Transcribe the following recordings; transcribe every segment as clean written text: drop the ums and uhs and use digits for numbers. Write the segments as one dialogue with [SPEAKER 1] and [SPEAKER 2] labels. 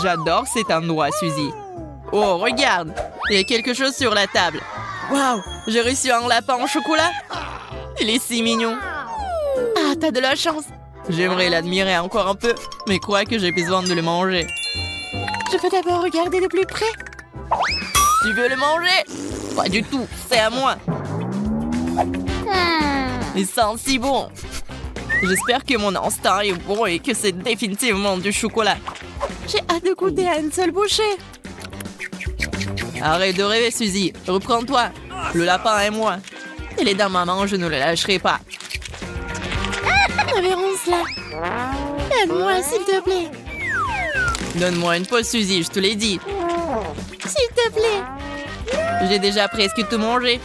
[SPEAKER 1] J'adore cet endroit, Suzy. Oh, regarde, il y a quelque chose sur la table. Waouh, j'ai reçu un lapin au chocolat. Il est si mignon. Ah, t'as de la chance. J'aimerais l'admirer encore un peu, mais crois que j'ai besoin de le manger. Je veux d'abord regarder de plus près. Tu veux le manger? Pas du tout, c'est à moi. Il sent si bon. J'espère que mon instinct est bon et que c'est définitivement du chocolat. J'ai hâte de goûter à une seule bouchée. Arrête de rêver, Suzy. Reprends-toi. Le lapin est moi. Il est dans ma main, je ne le lâcherai pas. Révérence là. Aide-moi, s'il te plaît. Donne-moi une pause, Suzy, je te l'ai dit. S'il te plaît. J'ai déjà presque tout mangé.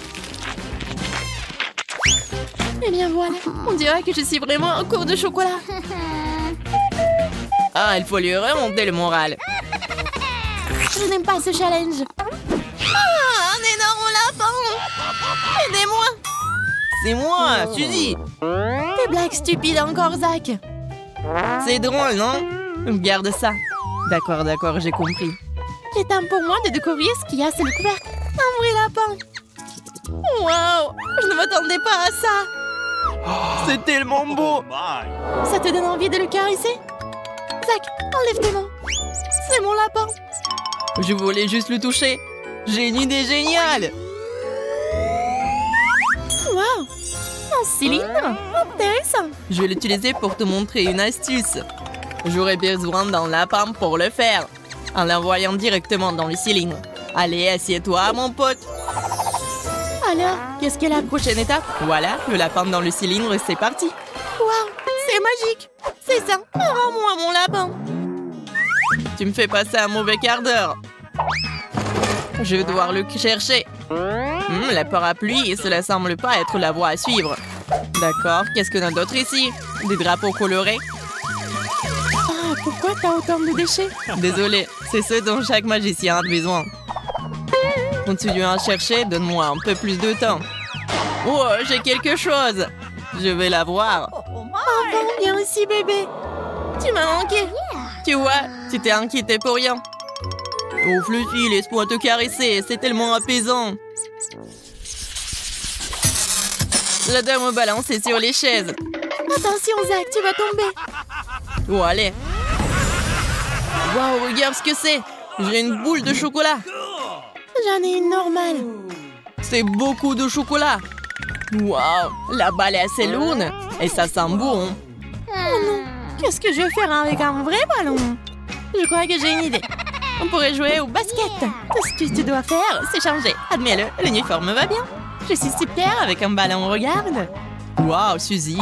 [SPEAKER 1] Eh bien voilà, on dirait que je suis vraiment en cours de chocolat. Ah, il faut lui remonter le moral. Je n'aime pas ce challenge. Ah, un énorme lapin. Aidez-moi. C'est moi, Suzy. Des blagues stupides encore, Zach. C'est drôle, non? Garde ça. D'accord, j'ai compris. Il est temps pour moi de découvrir ce qu'il y a sous le couvercle. Un vrai lapin. Waouh, je ne m'attendais pas à ça. C'est tellement beau. Ça te donne envie de le caresser? Zach, enlève tes mains. C'est mon lapin. Je voulais juste le toucher. J'ai une idée géniale. Waouh, un cylindre. Intéressant. Je vais l'utiliser pour te montrer une astuce. J'aurais besoin d'un lapin pour le faire. En l'envoyant directement dans le cylindre. Allez, assieds-toi, mon pote. Alors, qu'est-ce qu'est la prochaine étape? Voilà, le lapin dans le cylindre, c'est parti. Waouh, c'est magique. C'est ça, rends-moi mon lapin. Tu me fais passer un mauvais quart d'heure. Je vais devoir le chercher. La parapluie, cela semble pas être la voie à suivre. D'accord, qu'est-ce qu'on a d'autre ici? Des drapeaux colorés. Ah, pourquoi t'as autant de déchets? Désolé, c'est ce dont chaque magicien a besoin. Continue à chercher, donne-moi un peu plus de temps. Oh, j'ai quelque chose. Je vais la voir. Enfin, viens ici, bébé. Tu m'as manqué. Tu vois, tu t'es inquiété pour rien. Oh, Fluffy, laisse-moi te caresser. C'est tellement apaisant. La dame me balance sur les chaises. Attention, Zach, tu vas tomber. Oh, allez. Waouh, regarde ce que c'est. J'ai une boule de chocolat. J'en ai une normale. C'est beaucoup de chocolat. Waouh, la balle est assez lourde. Et ça sent bon. Oh non, qu'est-ce que je vais faire avec un vrai ballon? Je crois que j'ai une idée. On pourrait jouer au basket. Tout ce que tu dois faire, c'est changer. Admets-le, l'uniforme va bien. Je suis super avec un ballon, regarde. Waouh, Suzy,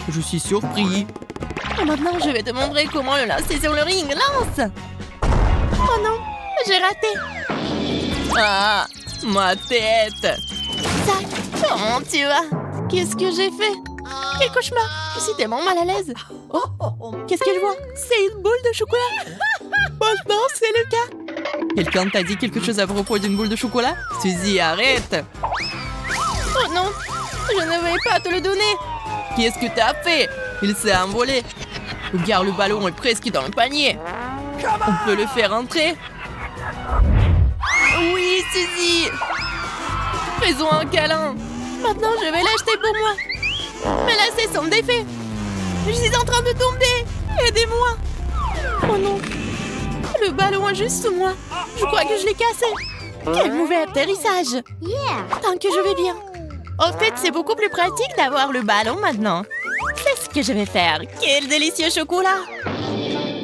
[SPEAKER 1] je suis surpris. Et maintenant, je vais te montrer comment le lancer sur le ring. Lance! Oh non, j'ai raté. Ah, ma tête. Zach, comment tu vas? Qu'est-ce que j'ai fait? Quel cauchemar! Je suis tellement mal à l'aise. Oh, qu'est-ce que je vois? C'est une boule de chocolat. Franchement, c'est le cas. Quelqu'un t'a dit quelque chose à propos d'une boule de chocolat? Suzy, arrête! Oh non, je ne vais pas te le donner. Qu'est-ce que t'as fait? Il s'est envolé. Regarde, le ballon est presque dans le panier. On peut le faire entrer? Oui, Suzy! Faisons un câlin. Maintenant, je vais l'acheter pour moi. Mais là, c'est son défait. Je suis en train de tomber. Aidez-moi. Oh non. Le ballon est juste sous moi. Je crois que je l'ai cassé. Quel mauvais atterrissage. Tant que je vais bien. En fait, c'est beaucoup plus pratique d'avoir le ballon maintenant. C'est ce que je vais faire. Quel délicieux chocolat.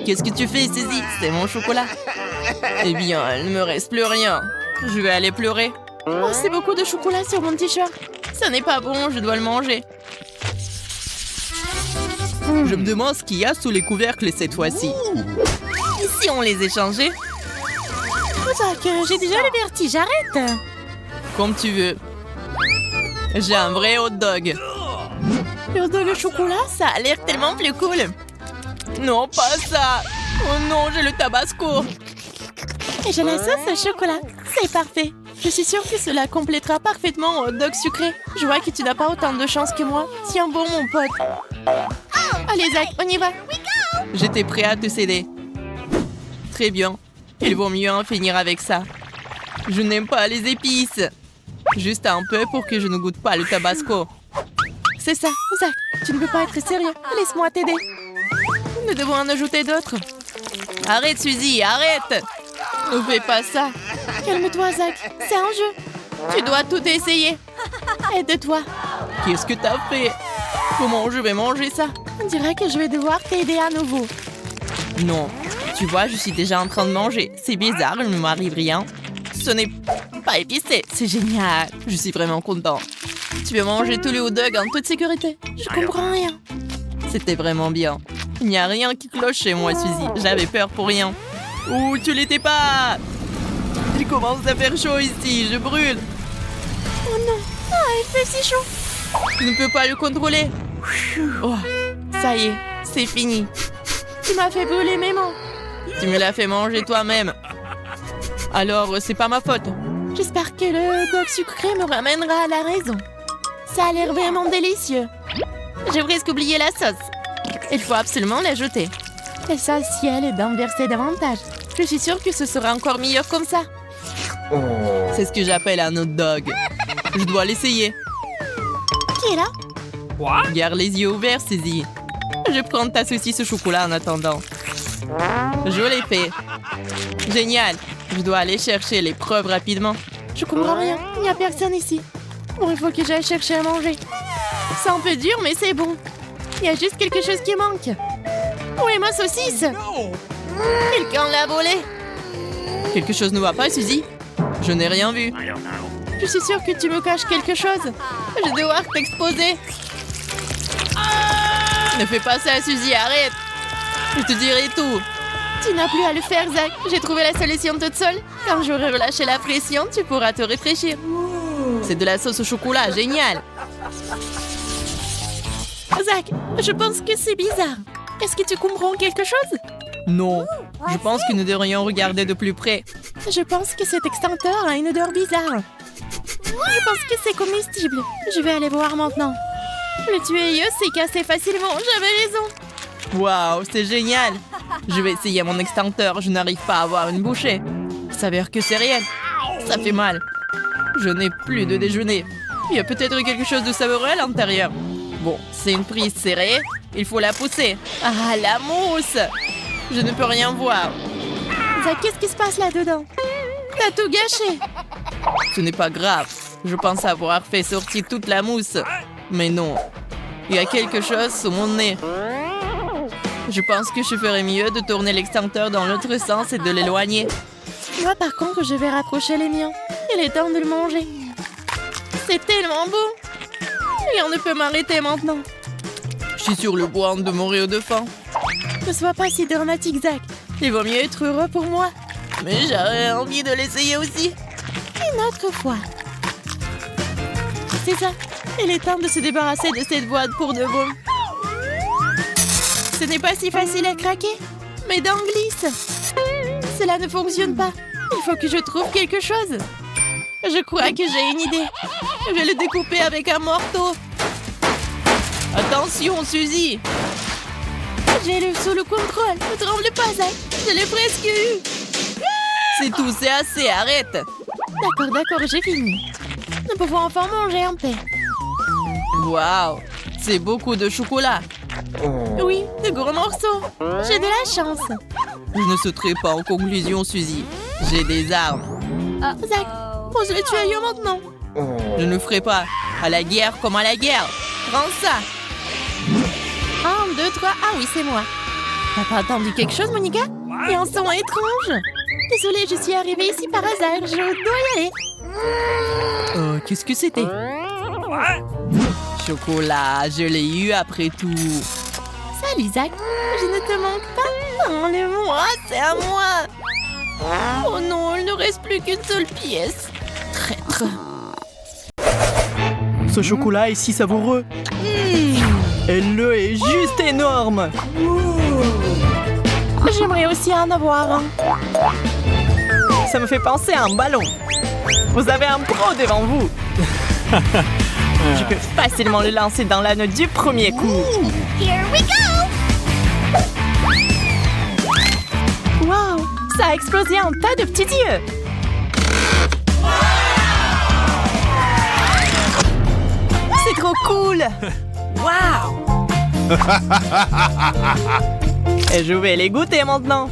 [SPEAKER 1] Qu'est-ce que tu fais, Suzy? C'est mon chocolat. Eh bien, il ne me reste plus rien. Je vais aller pleurer. Oh, c'est beaucoup de chocolat sur mon t-shirt. Ça n'est pas bon, je dois le manger. Je me demande ce qu'il y a sous les couvercles cette fois-ci. Et si on les échangeait? Zach, j'ai déjà le vertige, arrête. Comme tu veux. J'ai un vrai hot dog. Le hot dog au chocolat, ça a l'air tellement plus cool. Non, pas ça. Oh non, j'ai le tabasco. Et j'ai la sauce au chocolat. C'est parfait. Je suis sûre que cela complétera parfaitement un hot dog sucré. Je vois que tu n'as pas autant de chance que moi. Tiens bon, mon pote. Allez, Zach, on y va. J'étais prêt à te céder. Très bien. Il vaut mieux en finir avec ça. Je n'aime pas les épices. Juste un peu pour que je ne goûte pas le tabasco. C'est ça, Zach. Tu ne peux pas être sérieux. Laisse-moi t'aider. Nous devons en ajouter d'autres. Arrête, Suzy, arrête. Ne fais pas ça. Calme-toi, Zach. C'est un jeu. Tu dois tout essayer. Aide-toi. Qu'est-ce que t'as fait? Comment je vais manger ça? On dirait que je vais devoir t'aider à nouveau. Non. Tu vois, je suis déjà en train de manger. C'est bizarre, il ne m'arrive rien. Ce n'est pas épicé. C'est génial. Je suis vraiment content. Tu veux manger tous les hot dogs en toute sécurité? Je comprends rien. C'était vraiment bien. Il n'y a rien qui cloche chez moi, Suzy. J'avais peur pour rien. Ouh, tu l'étais pas! Il commence à faire chaud ici. Je brûle. Oh non. Ah, il fait si chaud. Je ne peux pas le contrôler. Oh, ça y est, c'est fini. Tu m'as fait brûler mes mains. Tu me l'as fait manger toi-même. Alors, c'est pas ma faute. J'espère que le dog sucré me ramènera à la raison. Ça a l'air vraiment délicieux. J'ai presque oublié la sauce. Il faut absolument l'ajouter. L'essentiel est d'en verser davantage. Je suis sûre que ce sera encore meilleur comme ça. C'est ce que j'appelle un hot dog. Je dois l'essayer. Qui est là? Garde les yeux ouverts, Suzy. Je prends ta saucisse au chocolat en attendant. Je l'ai fait. Génial. Je dois aller chercher les preuves rapidement. Je comprends rien. Il n'y a personne ici. Bon, il faut que j'aille chercher à manger. C'est un peu dur, mais c'est bon. Il y a juste quelque chose qui manque. Où est ma saucisse? Quelqu'un l'a volée. Quelque chose ne va pas, Suzy? Je n'ai rien vu. Je suis sûre que tu me caches quelque chose. Je vais devoir t'exposer. Ne fais pas ça, Suzy, arrête. Je te dirai tout. Tu n'as plus à le faire, Zach. J'ai trouvé la solution toute seule. Quand j'aurai relâché la pression, tu pourras te réfléchir. C'est de la sauce au chocolat, génial. Zach, je pense que c'est bizarre. Est-ce que tu comprends quelque chose? Non. Je pense que nous devrions regarder de plus près. Je pense que cet extincteur a une odeur bizarre. Je pense que c'est comestible. Je vais aller voir maintenant. Le tuyau s'est cassé facilement. J'avais raison. Waouh, c'est génial. Je vais essayer mon extincteur. Je n'arrive pas à avoir une bouchée. Il s'avère que c'est réel. Ça fait mal. Je n'ai plus de déjeuner. Il y a peut-être quelque chose de savoureux à l'intérieur. Bon, c'est une prise serrée. Il faut la pousser. Ah, la mousse! Je ne peux rien voir. Zach, qu'est-ce qui se passe là-dedans? T'as tout gâché. Ce n'est pas grave. Je pense avoir fait sortir toute la mousse. Mais non. Il y a quelque chose sous mon nez. Je pense que je ferais mieux de tourner l'extincteur dans l'autre sens et de l'éloigner. Moi, par contre, je vais rapprocher les miens. Il est temps de le manger. C'est tellement beau. Rien ne peut m'arrêter maintenant. Je suis sur le point de mourir de faim. Ne sois pas si dramatique, Zach. Il vaut mieux être heureux pour moi. Mais j'aurais envie de l'essayer aussi. Une autre fois. C'est ça. Il est temps de se débarrasser de cette boîte pour de bon. Ce n'est pas si facile à craquer. Mes dents glissent. Cela ne fonctionne pas. Il faut que je trouve quelque chose. Je crois que j'ai une idée. Je vais le découper avec un marteau. Attention, Suzy. J'ai le sous le contrôle. Ne tremble pas, Zach. Je l'ai presque eu. C'est tout, c'est assez, arrête. D'accord, j'ai fini. Nous pouvons enfin manger en paix. Waouh, c'est beaucoup de chocolat. Oui, de gros morceaux. J'ai de la chance. Je ne sauterai pas en conclusion, Suzy. J'ai des armes. Zach, pose le tuyau maintenant. Je ne ferai pas. À la guerre comme à la guerre. Prends ça. 1, 2, 3. Ah oui, c'est moi. T'as pas entendu quelque chose, Monica? Il y a un son étrange. Désolée, je suis arrivée ici par hasard. Je dois y aller. Oh, qu'est-ce que c'était? Chocolat, je l'ai eu après tout. Salut, Zach. Je ne te manque pas. Enlève-moi, c'est à moi. Oh non, il ne reste plus qu'une seule pièce. Traître.
[SPEAKER 2] Ce chocolat est si savoureux. Et le est juste énorme.
[SPEAKER 1] J'aimerais aussi en avoir un.
[SPEAKER 2] Ça me fait penser à un ballon. Vous avez un pro devant vous. Je peux facilement le lancer dans l'anneau du premier coup.
[SPEAKER 3] Here we go!
[SPEAKER 1] Wow,
[SPEAKER 2] Ça a explosé en tas de petits yeux. C'est trop cool. Wow. Et je vais les goûter maintenant.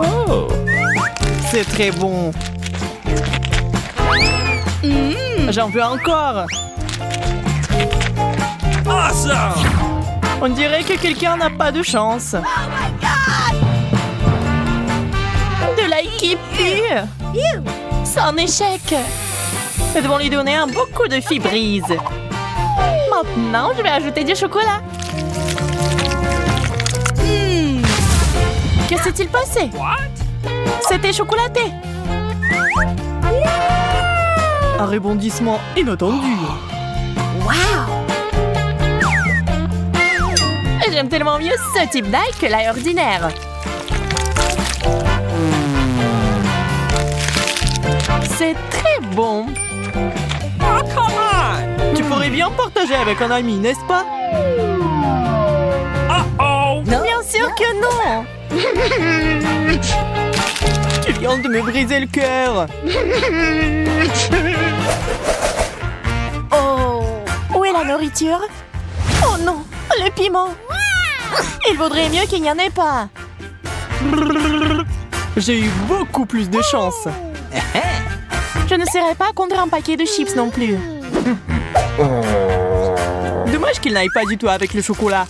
[SPEAKER 2] Oh. C'est très bon. J'en veux encore.
[SPEAKER 3] Awesome!
[SPEAKER 2] On dirait que quelqu'un n'a pas de chance. De l'ail qui pue. C'est un échec. Nous devons lui donner un beau coup de fibrise. Maintenant, je vais ajouter du chocolat. Que s'est-il passé? C'était chocolaté. Un rebondissement inattendu. J'aime tellement mieux ce type d'ail que l'ail ordinaire. C'est très bon.
[SPEAKER 3] Oh, come on!
[SPEAKER 2] Tu pourrais bien partager avec un ami, n'est-ce pas?
[SPEAKER 3] Uh-oh!
[SPEAKER 2] Bien sûr que non. Tu viens de me briser le cœur. Oh, où est la nourriture? Oh non, le piment. Il vaudrait mieux qu'il n'y en ait pas. J'ai eu beaucoup plus de chance. Je ne serais pas contre un paquet de chips non plus. Dommage qu'il n'aille pas du tout avec le chocolat.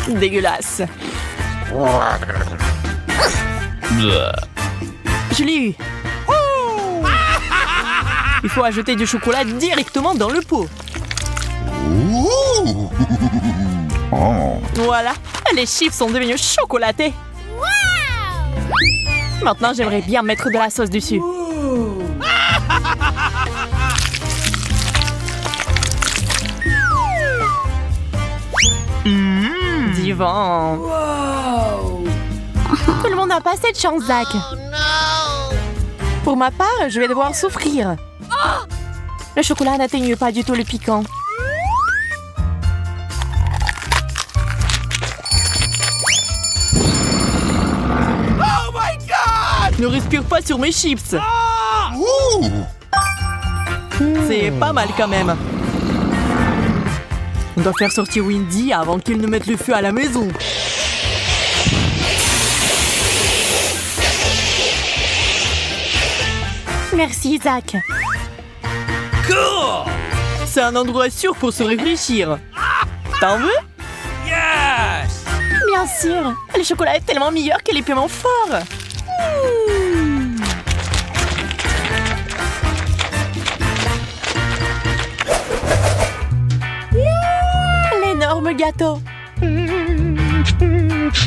[SPEAKER 2] Dégueulasse. Je l'ai eu. Il faut ajouter du chocolat directement dans le pot. Voilà, les chips sont devenus chocolatés. Maintenant, j'aimerais bien mettre de la sauce dessus. Divin. Tout le monde n'a pas cette chance, Zach. Pour ma part, je vais devoir souffrir. Le chocolat n'atteigne pas du tout le piquant.
[SPEAKER 3] Oh my God!
[SPEAKER 2] Ne respire pas sur mes chips.
[SPEAKER 3] Ah!
[SPEAKER 2] C'est pas mal quand même. On doit faire sortir Wendy avant qu'il ne mette le feu à la maison. Merci, Zach.
[SPEAKER 3] Cool!
[SPEAKER 2] C'est un endroit sûr pour se réfléchir. T'en veux?
[SPEAKER 3] Yes!
[SPEAKER 2] Bien sûr. Le chocolat est tellement meilleur que les piments forts. L'énorme gâteau.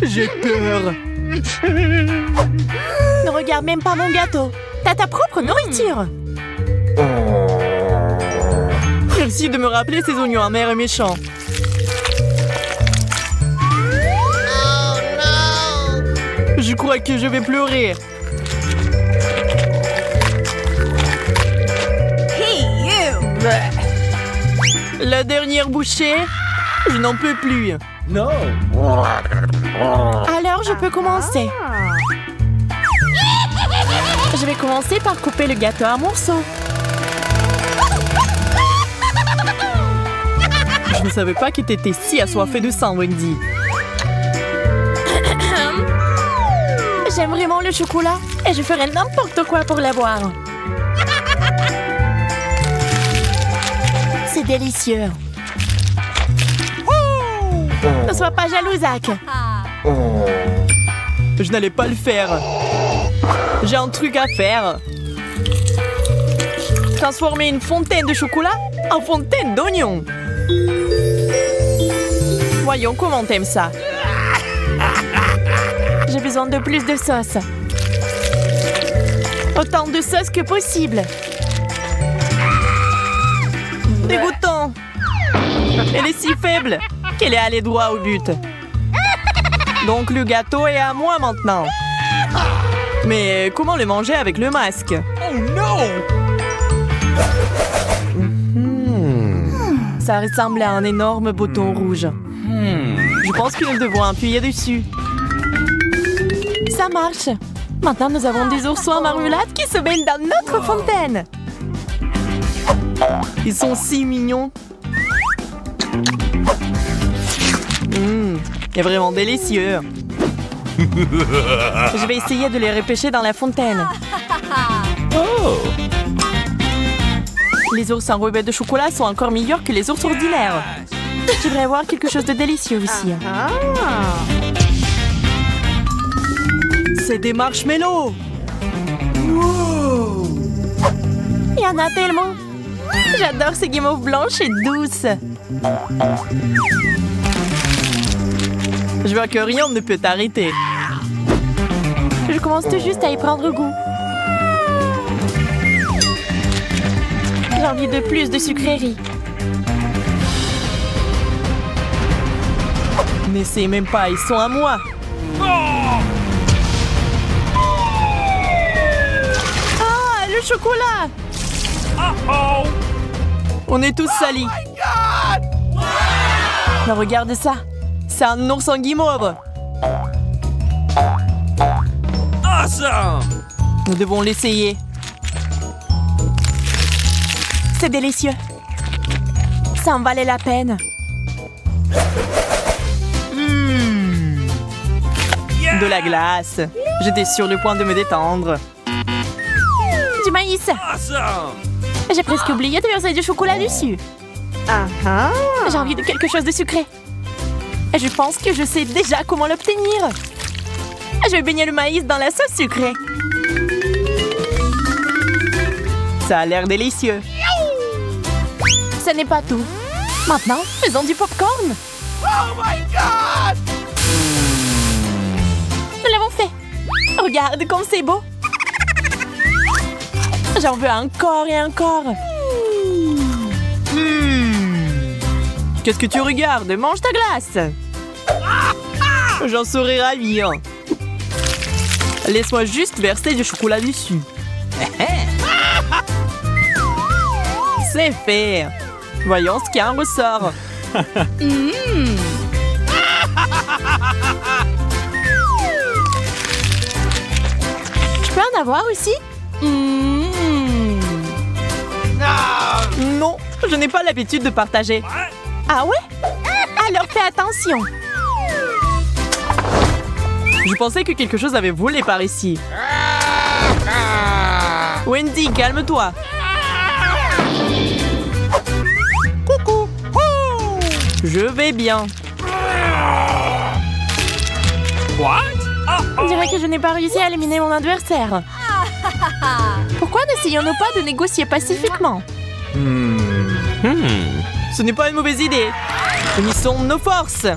[SPEAKER 2] J'ai peur. Ne regarde même pas mon gâteau. T'as ta propre nourriture. Merci de me rappeler ces oignons amers et méchants. Je crois que je vais pleurer. La dernière bouchée, je n'en peux plus.
[SPEAKER 3] No!
[SPEAKER 2] Alors, je peux commencer. Je vais commencer par couper le gâteau en morceaux. Je ne savais pas que t'étais si assoiffée de sang, Wendy. J'aime vraiment le chocolat et je ferai n'importe quoi pour l'avoir. C'est délicieux. Ne sois pas jaloux, Zach. Je n'allais pas le faire. J'ai un truc à faire. Transformer une fontaine de chocolat en fontaine d'oignons. Voyons comment t'aimes ça. J'ai besoin de plus de sauce. Autant de sauce que possible. Dégoûtant. Elle est si faible qu'elle est allée droit au but. Donc le gâteau est à moi maintenant. Mais comment le manger avec le masque?
[SPEAKER 3] Oh no!
[SPEAKER 2] Ça ressemble à un énorme bouton rouge. Je pense que nous devrons appuyer dessus. Ça marche. Maintenant, nous avons des oursons en marmelade qui se baignent dans notre fontaine. Ils sont si mignons. C'est vraiment délicieux. Je vais essayer de les repêcher dans la fontaine. Les ours enrobés de chocolat sont encore meilleurs que les ours ordinaires. Je devrais avoir quelque chose de délicieux ici. C'est des marshmallows. Il y en a tellement. J'adore ces guimauves blanches et douces. Je vois que rien ne peut t'arrêter. Je commence tout juste à y prendre goût. J'ai envie de plus de sucreries. N'essaie même pas, ils sont à moi. Ah, le chocolat! On est tous salis. Mais regarde ça. C'est un ours en guimauve.
[SPEAKER 3] Awesome!
[SPEAKER 2] Nous devons l'essayer. C'est délicieux. Ça en valait la peine. De la glace. J'étais sur le point de me détendre. Du maïs.
[SPEAKER 3] Awesome!
[SPEAKER 2] J'ai presque oublié de verser du chocolat dessus. J'ai envie de quelque chose de sucré. Et je pense que je sais déjà comment l'obtenir. Je vais baigner le maïs dans la sauce sucrée. Ça a l'air délicieux. Ce n'est pas tout. Maintenant, faisons du popcorn.
[SPEAKER 3] Oh my God!
[SPEAKER 2] Nous l'avons fait. Regarde comme c'est beau. J'en veux encore et encore. Qu'est-ce que tu regardes? Mange ta glace. J'en serais ravie. Laisse-moi juste verser du chocolat dessus. C'est fait. Voyons ce qu'il en ressort. Je peux en avoir aussi? Non, je n'ai pas l'habitude de partager. Ah ouais? Alors fais attention. Je pensais que quelque chose avait volé par ici. Wendy, calme-toi. Coucou. Je vais bien.
[SPEAKER 3] What?
[SPEAKER 2] On dirait que je n'ai pas réussi à éliminer mon adversaire. Pourquoi n'essayons-nous pas de négocier pacifiquement? Ce n'est pas une mauvaise idée. Unissons nos forces.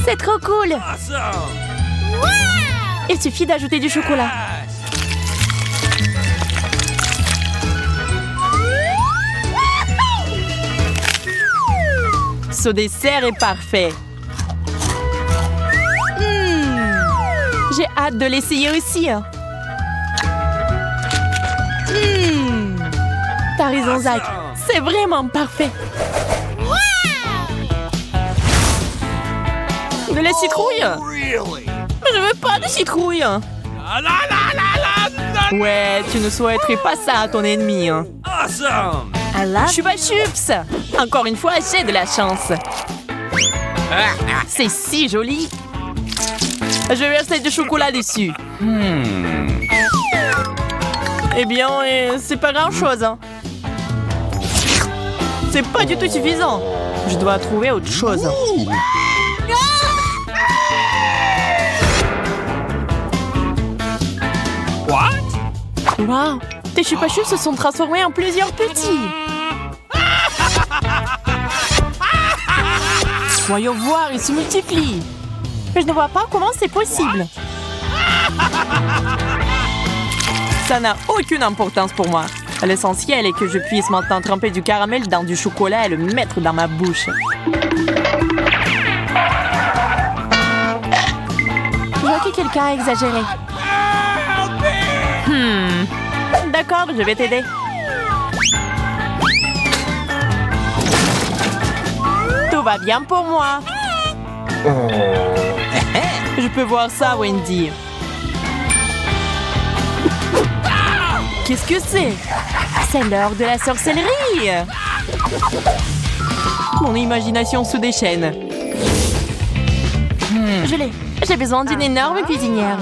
[SPEAKER 2] C'est trop cool.
[SPEAKER 3] Awesome!
[SPEAKER 2] Il suffit d'ajouter du chocolat. Ce dessert est parfait. J'ai hâte de l'essayer aussi. T'as raison, Zach. C'est vraiment parfait. De la citrouille?
[SPEAKER 3] Really?
[SPEAKER 2] Je veux pas de citrouille.
[SPEAKER 3] La la la la la!
[SPEAKER 2] Ouais, tu ne souhaiterais pas ça à ton ennemi.
[SPEAKER 3] Awesome!
[SPEAKER 2] Chupa Chups! Encore une fois, j'ai de la chance. C'est si joli. Je vais verser du chocolat dessus. Eh bien, c'est pas grand-chose. C'est pas du tout suffisant. Je dois trouver autre chose.
[SPEAKER 3] What?
[SPEAKER 2] Wow! Tes Chupa Chups se sont transformés en plusieurs petits. Voyons voir, ils se multiplient. Je ne vois pas comment c'est possible. Ça n'a aucune importance pour moi. L'essentiel est que je puisse maintenant tremper du caramel dans du chocolat et le mettre dans ma bouche. Je vois que quelqu'un a exagéré. D'accord, je vais t'aider. va bien pour moi. Je peux voir ça, Wendy. Qu'est-ce que c'est? C'est l'heure de la sorcellerie. Mon imagination se déchaîne. Je l'ai. J'ai besoin d'une énorme cuisinière.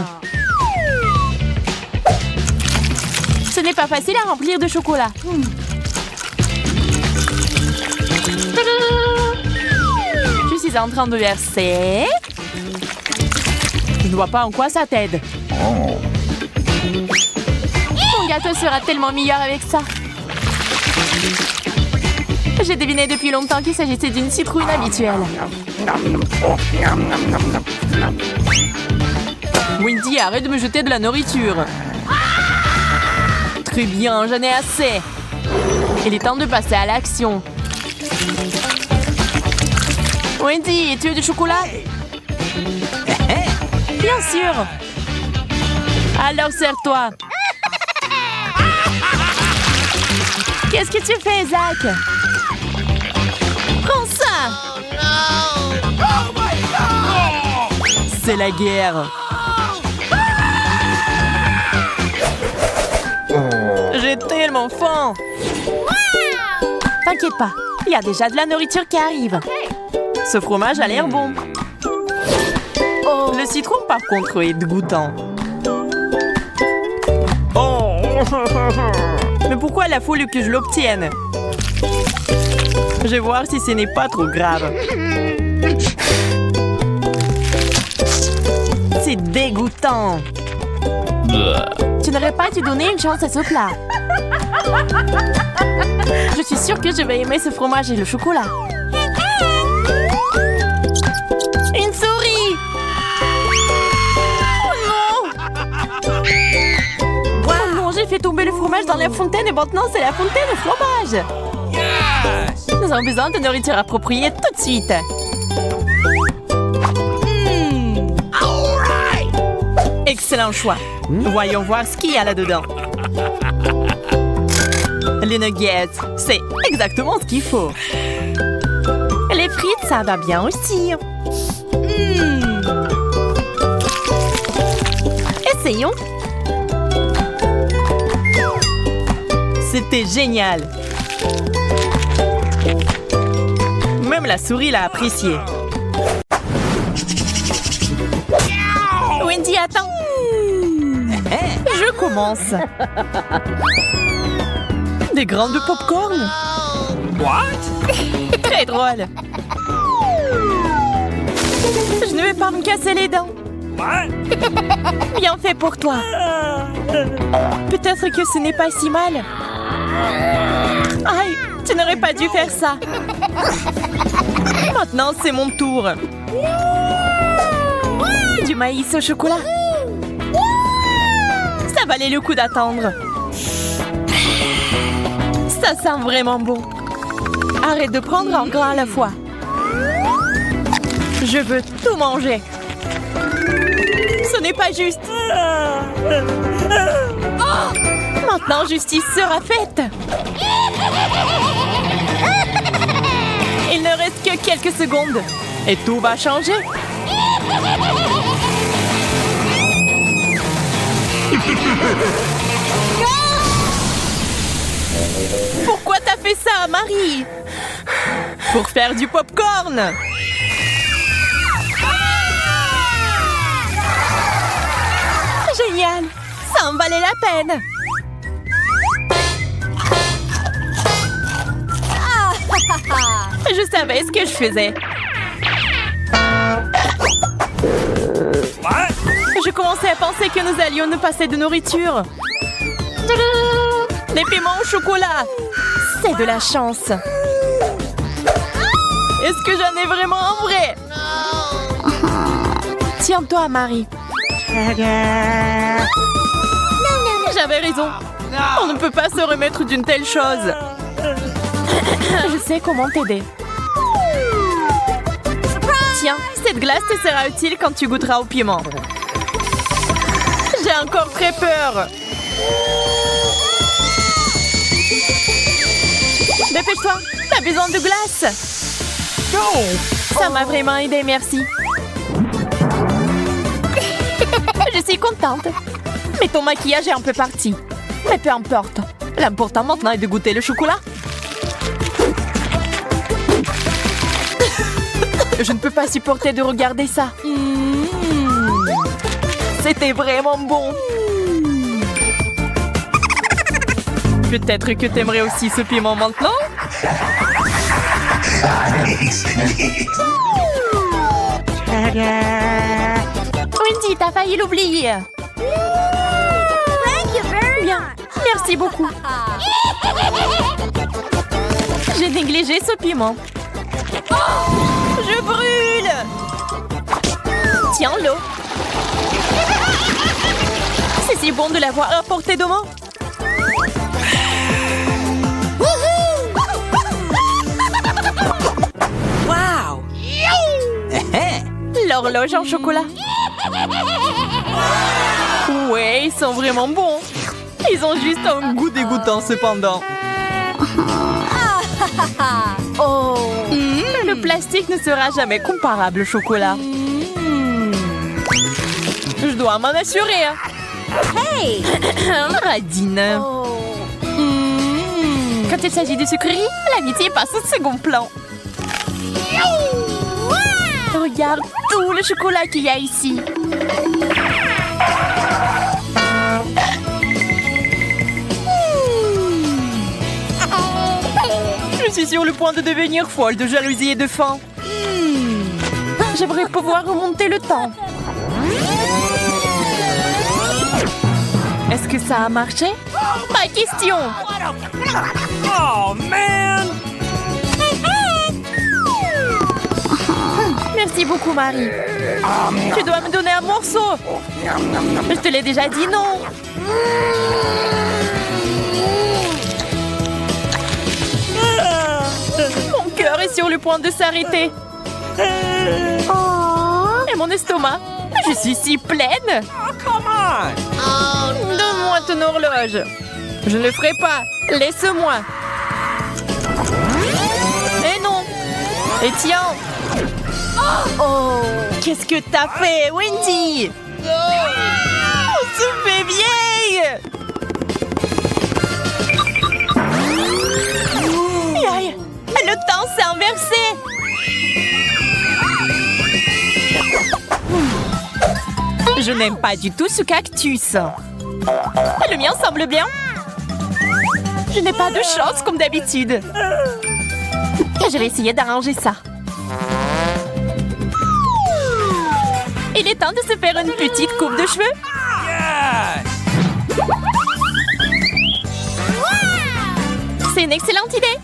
[SPEAKER 2] Ce n'est pas facile à remplir de chocolat. Je suis en train de verser. Je ne vois pas en quoi ça t'aide. Mon gâteau sera tellement meilleur avec ça. J'ai deviné depuis longtemps qu'il s'agissait d'une citrouille habituelle. Wendy, arrête de me jeter de la nourriture. Très bien, j'en ai assez. Il est temps de passer à l'action. Wendy, tu veux du chocolat? Bien sûr. Alors serre-toi. Qu'est-ce que tu fais, Zach? Prends ça. C'est la guerre. J'ai tellement faim. T'inquiète pas, il y a déjà de la nourriture qui arrive. Ce fromage a l'air bon. Le citron, par contre, est dégoûtant. Mais pourquoi il a fallu que je l'obtienne? Je vais voir si ce n'est pas trop grave. C'est dégoûtant. Tu n'aurais pas dû donner une chance à ce plat. Je suis sûre que je vais aimer ce fromage et le chocolat. Une souris! Oh non! Oh non, j'ai fait tomber le fromage dans la fontaine et maintenant c'est la fontaine au fromage! Nous avons besoin de nourriture appropriée tout de suite. Excellent choix. Voyons voir ce qu'il y a là-dedans. Les nuggets, c'est exactement ce qu'il faut. Les frites, ça va bien aussi. Essayons. C'était génial. Même la souris l'a apprécié. Wendy, attends. Je commence. Des grains de popcorn.
[SPEAKER 3] What?
[SPEAKER 2] Très drôle. Je ne vais pas me casser les dents.
[SPEAKER 3] What?
[SPEAKER 2] Bien fait pour toi. Peut-être que ce n'est pas si mal. Aïe, tu n'aurais pas dû faire ça. Maintenant, c'est mon tour. Du maïs au chocolat. Ça valait le coup d'attendre. Ça sent vraiment bon. Arrête de prendre un grain à la fois. Je veux tout manger. Ce n'est pas juste. Maintenant, justice sera faite. Il ne reste que quelques secondes. Et tout va changer. Pourquoi t'as fait ça, Marie? Pour faire du popcorn. Génial. Ça en valait la peine. Je savais ce que je faisais.
[SPEAKER 3] What?
[SPEAKER 2] Je commençais à penser que nous allions nous passer de nourriture. Les piments au chocolat. C'est de la chance. Est-ce que j'en ai vraiment un vrai? Tiens-toi, Marie. J'avais raison. On ne peut pas se remettre d'une telle chose. Je sais comment t'aider. Tiens, cette glace te sera utile quand tu goûteras au piment. J'ai encore très peur. Dépêche-toi, t'as besoin de glace. Ça m'a vraiment aidé, merci. Je suis contente. Mais ton maquillage est un peu parti. Mais peu importe. L'important maintenant est de goûter le chocolat. Je ne peux pas supporter de regarder ça. C'était vraiment bon. Peut-être que t'aimerais aussi ce piment maintenant? Wendy, t'as failli l'oublier. Bien, merci beaucoup. J'ai négligé ce piment. Je brûle! Tiens l'eau. C'est si bon de l'avoir à portée de main.
[SPEAKER 3] Wow!
[SPEAKER 2] L'horloge en chocolat. Ouais, ils sont vraiment bons. Ils ont juste un goût dégoûtant cependant. Le plastique ne sera jamais comparable au chocolat. Je dois m'en assurer. Hey! Radine. Quand il s'agit de sucreries, l'amitié passe au second plan. Regarde tout le chocolat qu'il y a ici. Je suis sur le point de devenir folle de jalousie et de faim. J'aimerais pouvoir remonter le temps. Est-ce que ça a marché? Pas question.
[SPEAKER 3] Oh, man!
[SPEAKER 2] Merci beaucoup, Marie. Tu dois me donner un morceau. Je te l'ai déjà dit, non? Mon cœur est sur le point de s'arrêter. Et mon estomac? Je suis si pleine.
[SPEAKER 3] Oh, come on!
[SPEAKER 2] Donne-moi ton horloge. Je ne le ferai pas. Laisse-moi. Et non. Et tiens. Oh, qu'est-ce que t'as fait, Wendy? On se fait vieille. Aïe, le temps s'est inversé. Je n'aime pas du tout ce cactus. Le mien semble bien. Je n'ai pas de chance comme d'habitude. Je vais essayer d'arranger ça. Il est temps de se faire une petite coupe de cheveux.
[SPEAKER 3] Yes!
[SPEAKER 2] C'est une excellente idée.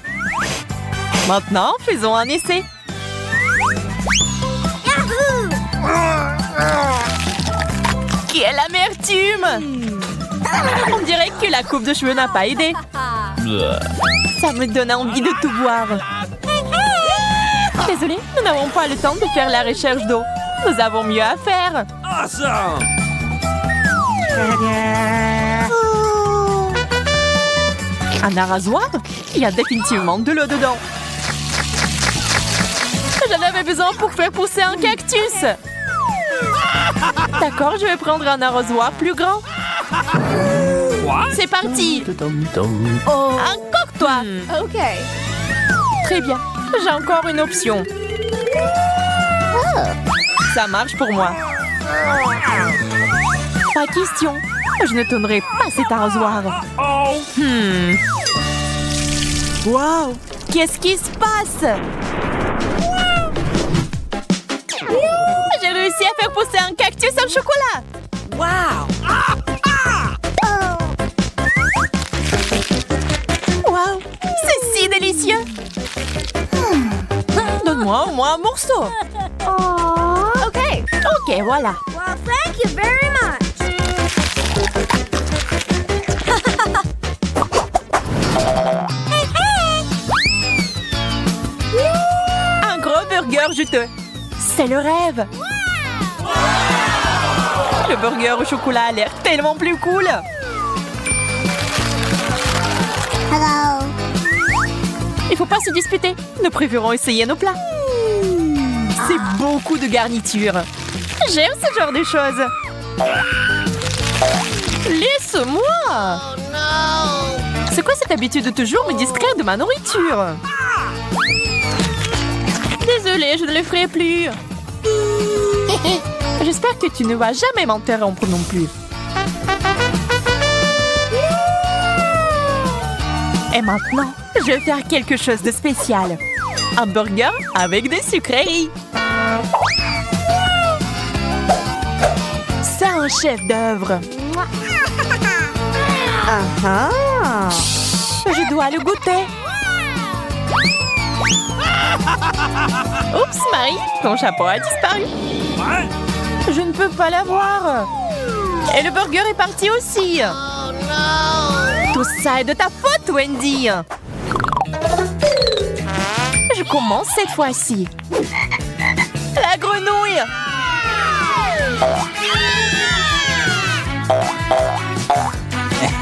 [SPEAKER 2] Maintenant, faisons un essai. Quelle amertume! On dirait que la coupe de cheveux n'a pas aidé. Ça me donne envie de tout boire. Désolée, nous n'avons pas le temps de faire la recherche d'eau. Nous avons mieux à faire.
[SPEAKER 3] Awesome!
[SPEAKER 2] Un arrosoir? Il y a définitivement de l'eau dedans. J'en avais besoin pour faire pousser un cactus. D'accord, je vais prendre un arrosoir plus grand.
[SPEAKER 3] What?
[SPEAKER 2] C'est parti. Encore toi.
[SPEAKER 4] OK.
[SPEAKER 2] Très bien. J'ai encore une option. Ça marche pour moi. Pas question. Je ne tournerai pas cet arrosoir.
[SPEAKER 3] Oh!
[SPEAKER 2] Wow! Qu'est-ce qui se passe? J'ai réussi à faire pousser un cactus en chocolat.
[SPEAKER 3] Wow!
[SPEAKER 2] Wow! C'est si délicieux. Donne-moi au moins un morceau.
[SPEAKER 4] OK.
[SPEAKER 2] Ok, voilà.
[SPEAKER 4] Well, thank you very much.
[SPEAKER 2] Un gros burger juteux. C'est le rêve. Le burger au chocolat a l'air tellement plus cool.
[SPEAKER 4] Hello.
[SPEAKER 2] Il faut pas se disputer. Nous préférons essayer nos plats. beaucoup de garnitures. J'aime ce genre de choses. Laisse-moi! C'est quoi cette habitude de toujours me distraire de ma nourriture? Désolée, je ne le ferai plus. J'espère que tu ne vas jamais m'interrompre non plus. Et maintenant, je vais faire quelque chose de spécial. Un burger avec des sucreries. C'est un chef-d'œuvre. Je dois le goûter. Oups, Marie, ton chapeau a disparu. Je ne peux pas l'avoir. Et le burger est parti aussi. Tout ça est de ta faute, Wendy. Je commence cette fois-ci. La grenouille.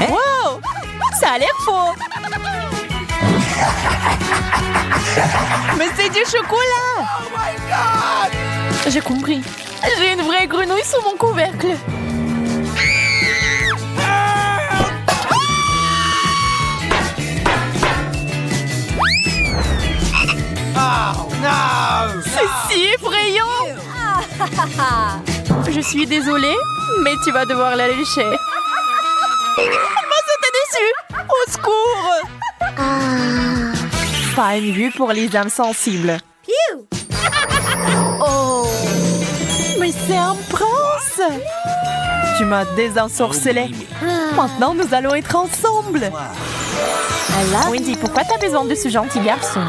[SPEAKER 2] Wow, ça a l'air faux. Mais c'est du chocolat. Oh my God. J'ai compris. J'ai une vraie grenouille sous mon couvercle.
[SPEAKER 3] Oh no!
[SPEAKER 2] C'est si effrayant. Je suis désolée, mais tu vas devoir la lécher. Comment c'était déçu? Au secours! Pas une vue pour les âmes sensibles. Oh! Mais c'est un prince! Tu m'as désensorcelé. Maintenant, nous allons être ensemble. Wendy, pourquoi t'as besoin de ce gentil garçon?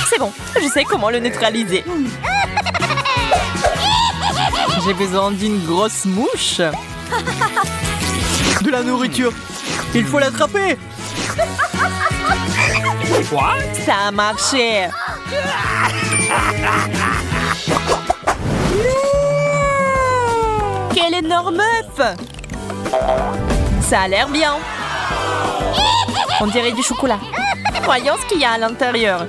[SPEAKER 2] C'est bon, je sais comment le neutraliser. J'ai besoin d'une grosse mouche. De la nourriture. Il faut l'attraper.
[SPEAKER 3] Quoi?
[SPEAKER 2] Ça a marché. Quel énorme œuf. Ça a l'air bien. On dirait du chocolat. Voyons ce qu'il y a à l'intérieur.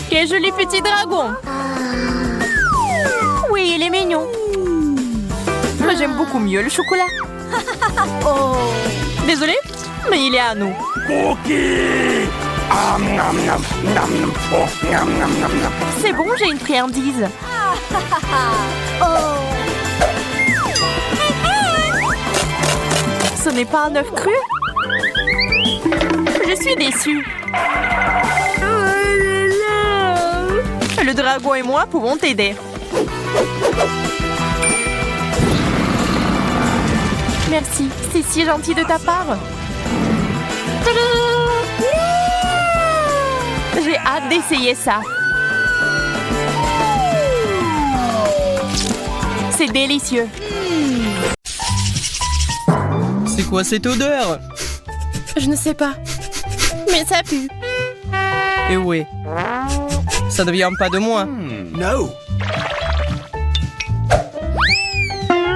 [SPEAKER 2] Quel joli petit dragon. Oui, il est mignon. Moi, j'aime beaucoup mieux le chocolat. Oh. Désolée, mais il est à nous. C'est bon, j'ai une friandise. Ce n'est pas un œuf cru? Je suis déçue. Le dragon et moi pouvons t'aider. Merci, c'est si gentil de ta part. J'ai hâte d'essayer ça. C'est délicieux.
[SPEAKER 1] C'est quoi cette odeur?
[SPEAKER 2] Je ne sais pas, mais ça pue.
[SPEAKER 1] Eh ouais. Ça ne vient pas de moi.
[SPEAKER 3] No!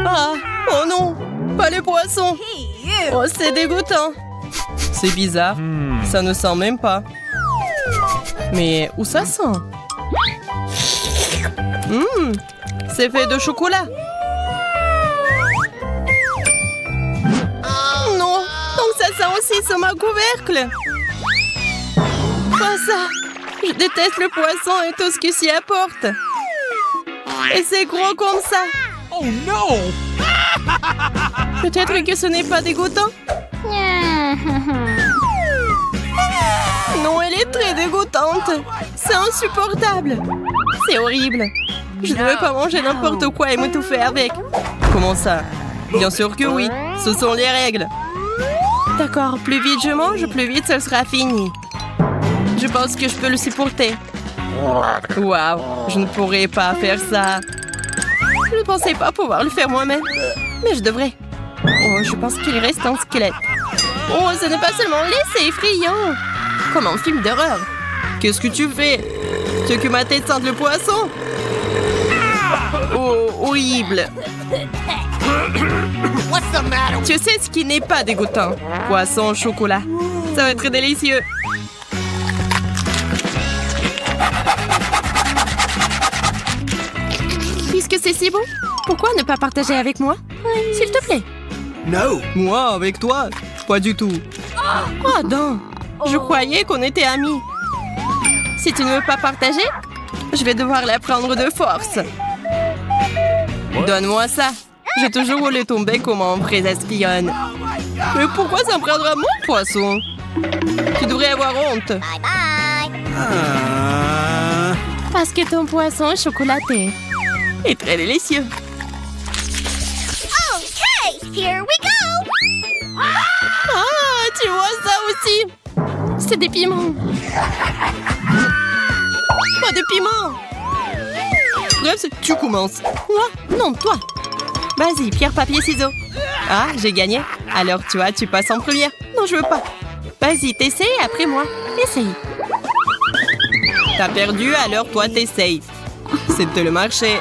[SPEAKER 1] Ah, oh non, pas les poissons. Oh, c'est dégoûtant. C'est bizarre, ça ne sent même pas. Mais où ça sent? C'est fait de chocolat. Non, donc ça sent aussi sur ma couvercle. Pas ça. Je déteste le poisson et tout ce qui s'y apporte. Et c'est gros comme ça.
[SPEAKER 3] Oh no!
[SPEAKER 1] Peut-être que ce n'est pas dégoûtant. Non, elle est très dégoûtante. C'est insupportable. C'est horrible. Je ne veux pas manger n'importe quoi et m'étouffer avec. Comment ça? Bien sûr que oui. Ce sont les règles. D'accord, plus vite je mange, plus vite ce sera fini. Je pense que je peux le supporter. Waouh, je ne pourrais pas faire ça. Je ne pensais pas pouvoir le faire moi-même. Mais je devrais. Oh, je pense qu'il reste un squelette. Oh, ce n'est pas seulement laid, c'est effrayant. Comme un film d'horreur. Qu'est-ce que tu fais? Tu veux que ma tête sente le poisson? Oh, horrible. Tu sais ce qui n'est pas dégoûtant? Poisson au chocolat. Ça va être délicieux. c'est si beau. Pourquoi ne pas partager avec moi? S'il te plaît.
[SPEAKER 3] No.
[SPEAKER 2] Moi, avec toi? Pas du tout.
[SPEAKER 1] Oh non. Je croyais qu'on était amis. Si tu ne veux pas partager, je vais devoir la prendre de force. Donne-moi ça. J'ai toujours roulé ton bec comme un vrai espionne. Mais pourquoi ça me prendra mon poisson? Tu devrais avoir honte. Parce que ton poisson chocolaté est très délicieux.
[SPEAKER 4] Okay, here we go.
[SPEAKER 1] Ah, tu vois ça aussi? C'est des piments. Pas de piments.
[SPEAKER 2] Bref, tu commences.
[SPEAKER 1] Moi? Non, toi.
[SPEAKER 2] Vas-y, pierre, papier, ciseaux. Ah, j'ai gagné. Alors toi, tu passes en première.
[SPEAKER 1] Non, je veux pas.
[SPEAKER 2] Vas-y, t'essayes après moi.
[SPEAKER 1] Essaye.
[SPEAKER 2] T'as perdu, alors toi, t'essayes. C'était le marché.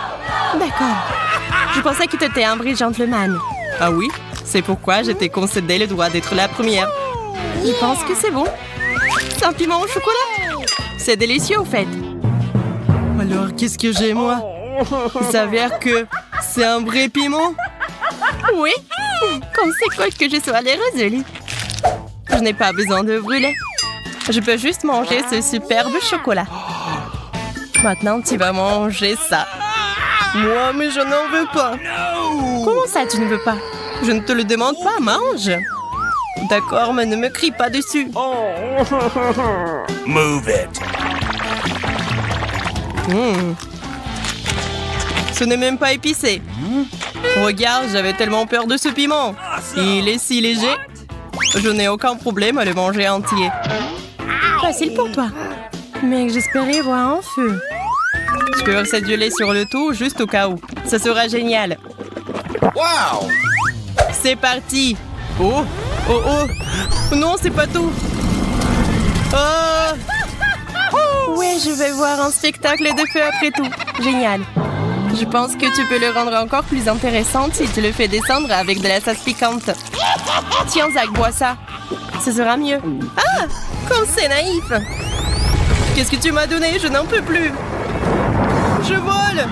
[SPEAKER 1] D'accord. Je pensais que tu étais un vrai gentleman.
[SPEAKER 2] Ah oui? C'est pourquoi je t'ai concédé le droit d'être la première.
[SPEAKER 1] Je pense que c'est bon. C'est un piment au chocolat.
[SPEAKER 2] C'est délicieux, au fait. Alors, qu'est-ce que j'ai, moi? Il s'avère que c'est un vrai piment.
[SPEAKER 1] Oui. Comme c'est cool que je sois les résolue.
[SPEAKER 2] Je n'ai pas besoin de brûler. Je peux juste manger ce superbe chocolat. Maintenant, tu vas manger ça. Moi, mais je n'en veux pas.
[SPEAKER 1] Comment ça, tu ne veux pas?
[SPEAKER 2] Je ne te le demande pas, mange. D'accord, mais ne me crie pas dessus.
[SPEAKER 3] Move it.
[SPEAKER 2] Ce n'est même pas épicé. Regarde, j'avais tellement peur de ce piment. Il est si léger. Je n'ai aucun problème à le manger entier.
[SPEAKER 1] Facile pour toi. Mais j'espérais voir un feu.
[SPEAKER 2] Je peux verser du lait sur le tout, juste au cas où. Ça sera génial.
[SPEAKER 3] Wow.
[SPEAKER 2] C'est parti. Oh, oh, oh. Non, c'est pas tout. Oh.
[SPEAKER 1] Ouais, je vais voir un spectacle de feu après tout. Génial.
[SPEAKER 2] Je pense que tu peux le rendre encore plus intéressant si tu le fais descendre avec de la sauce piquante. Tiens, Zach, bois ça. Ce sera mieux. Ah, comme c'est naïf. Qu'est-ce que tu m'as donné? Je n'en peux plus. Je vole.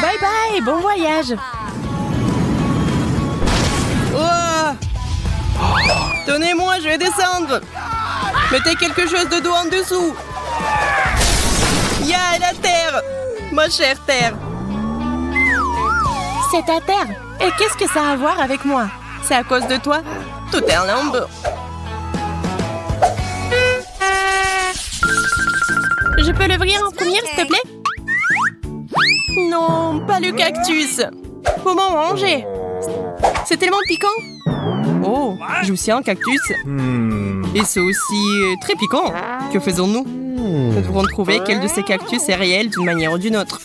[SPEAKER 1] Bye bye, bon voyage.
[SPEAKER 2] Oh. Donnez-moi, je vais descendre. Mettez quelque chose de doux en dessous. Ya, la terre. Ma chère terre.
[SPEAKER 1] C'est ta terre. Et qu'est-ce que ça a à voir avec moi?
[SPEAKER 2] C'est à cause de toi. Tout est en lambeau.
[SPEAKER 1] Je peux l'ouvrir en première, s'il te plaît?
[SPEAKER 2] Non, pas le cactus.
[SPEAKER 1] Comment manger?
[SPEAKER 2] C'est tellement piquant. Oh, j'ai aussi un cactus. Et c'est aussi très piquant. Que faisons-nous? Nous devrons trouver quel de ces cactus est réel d'une manière ou d'une autre.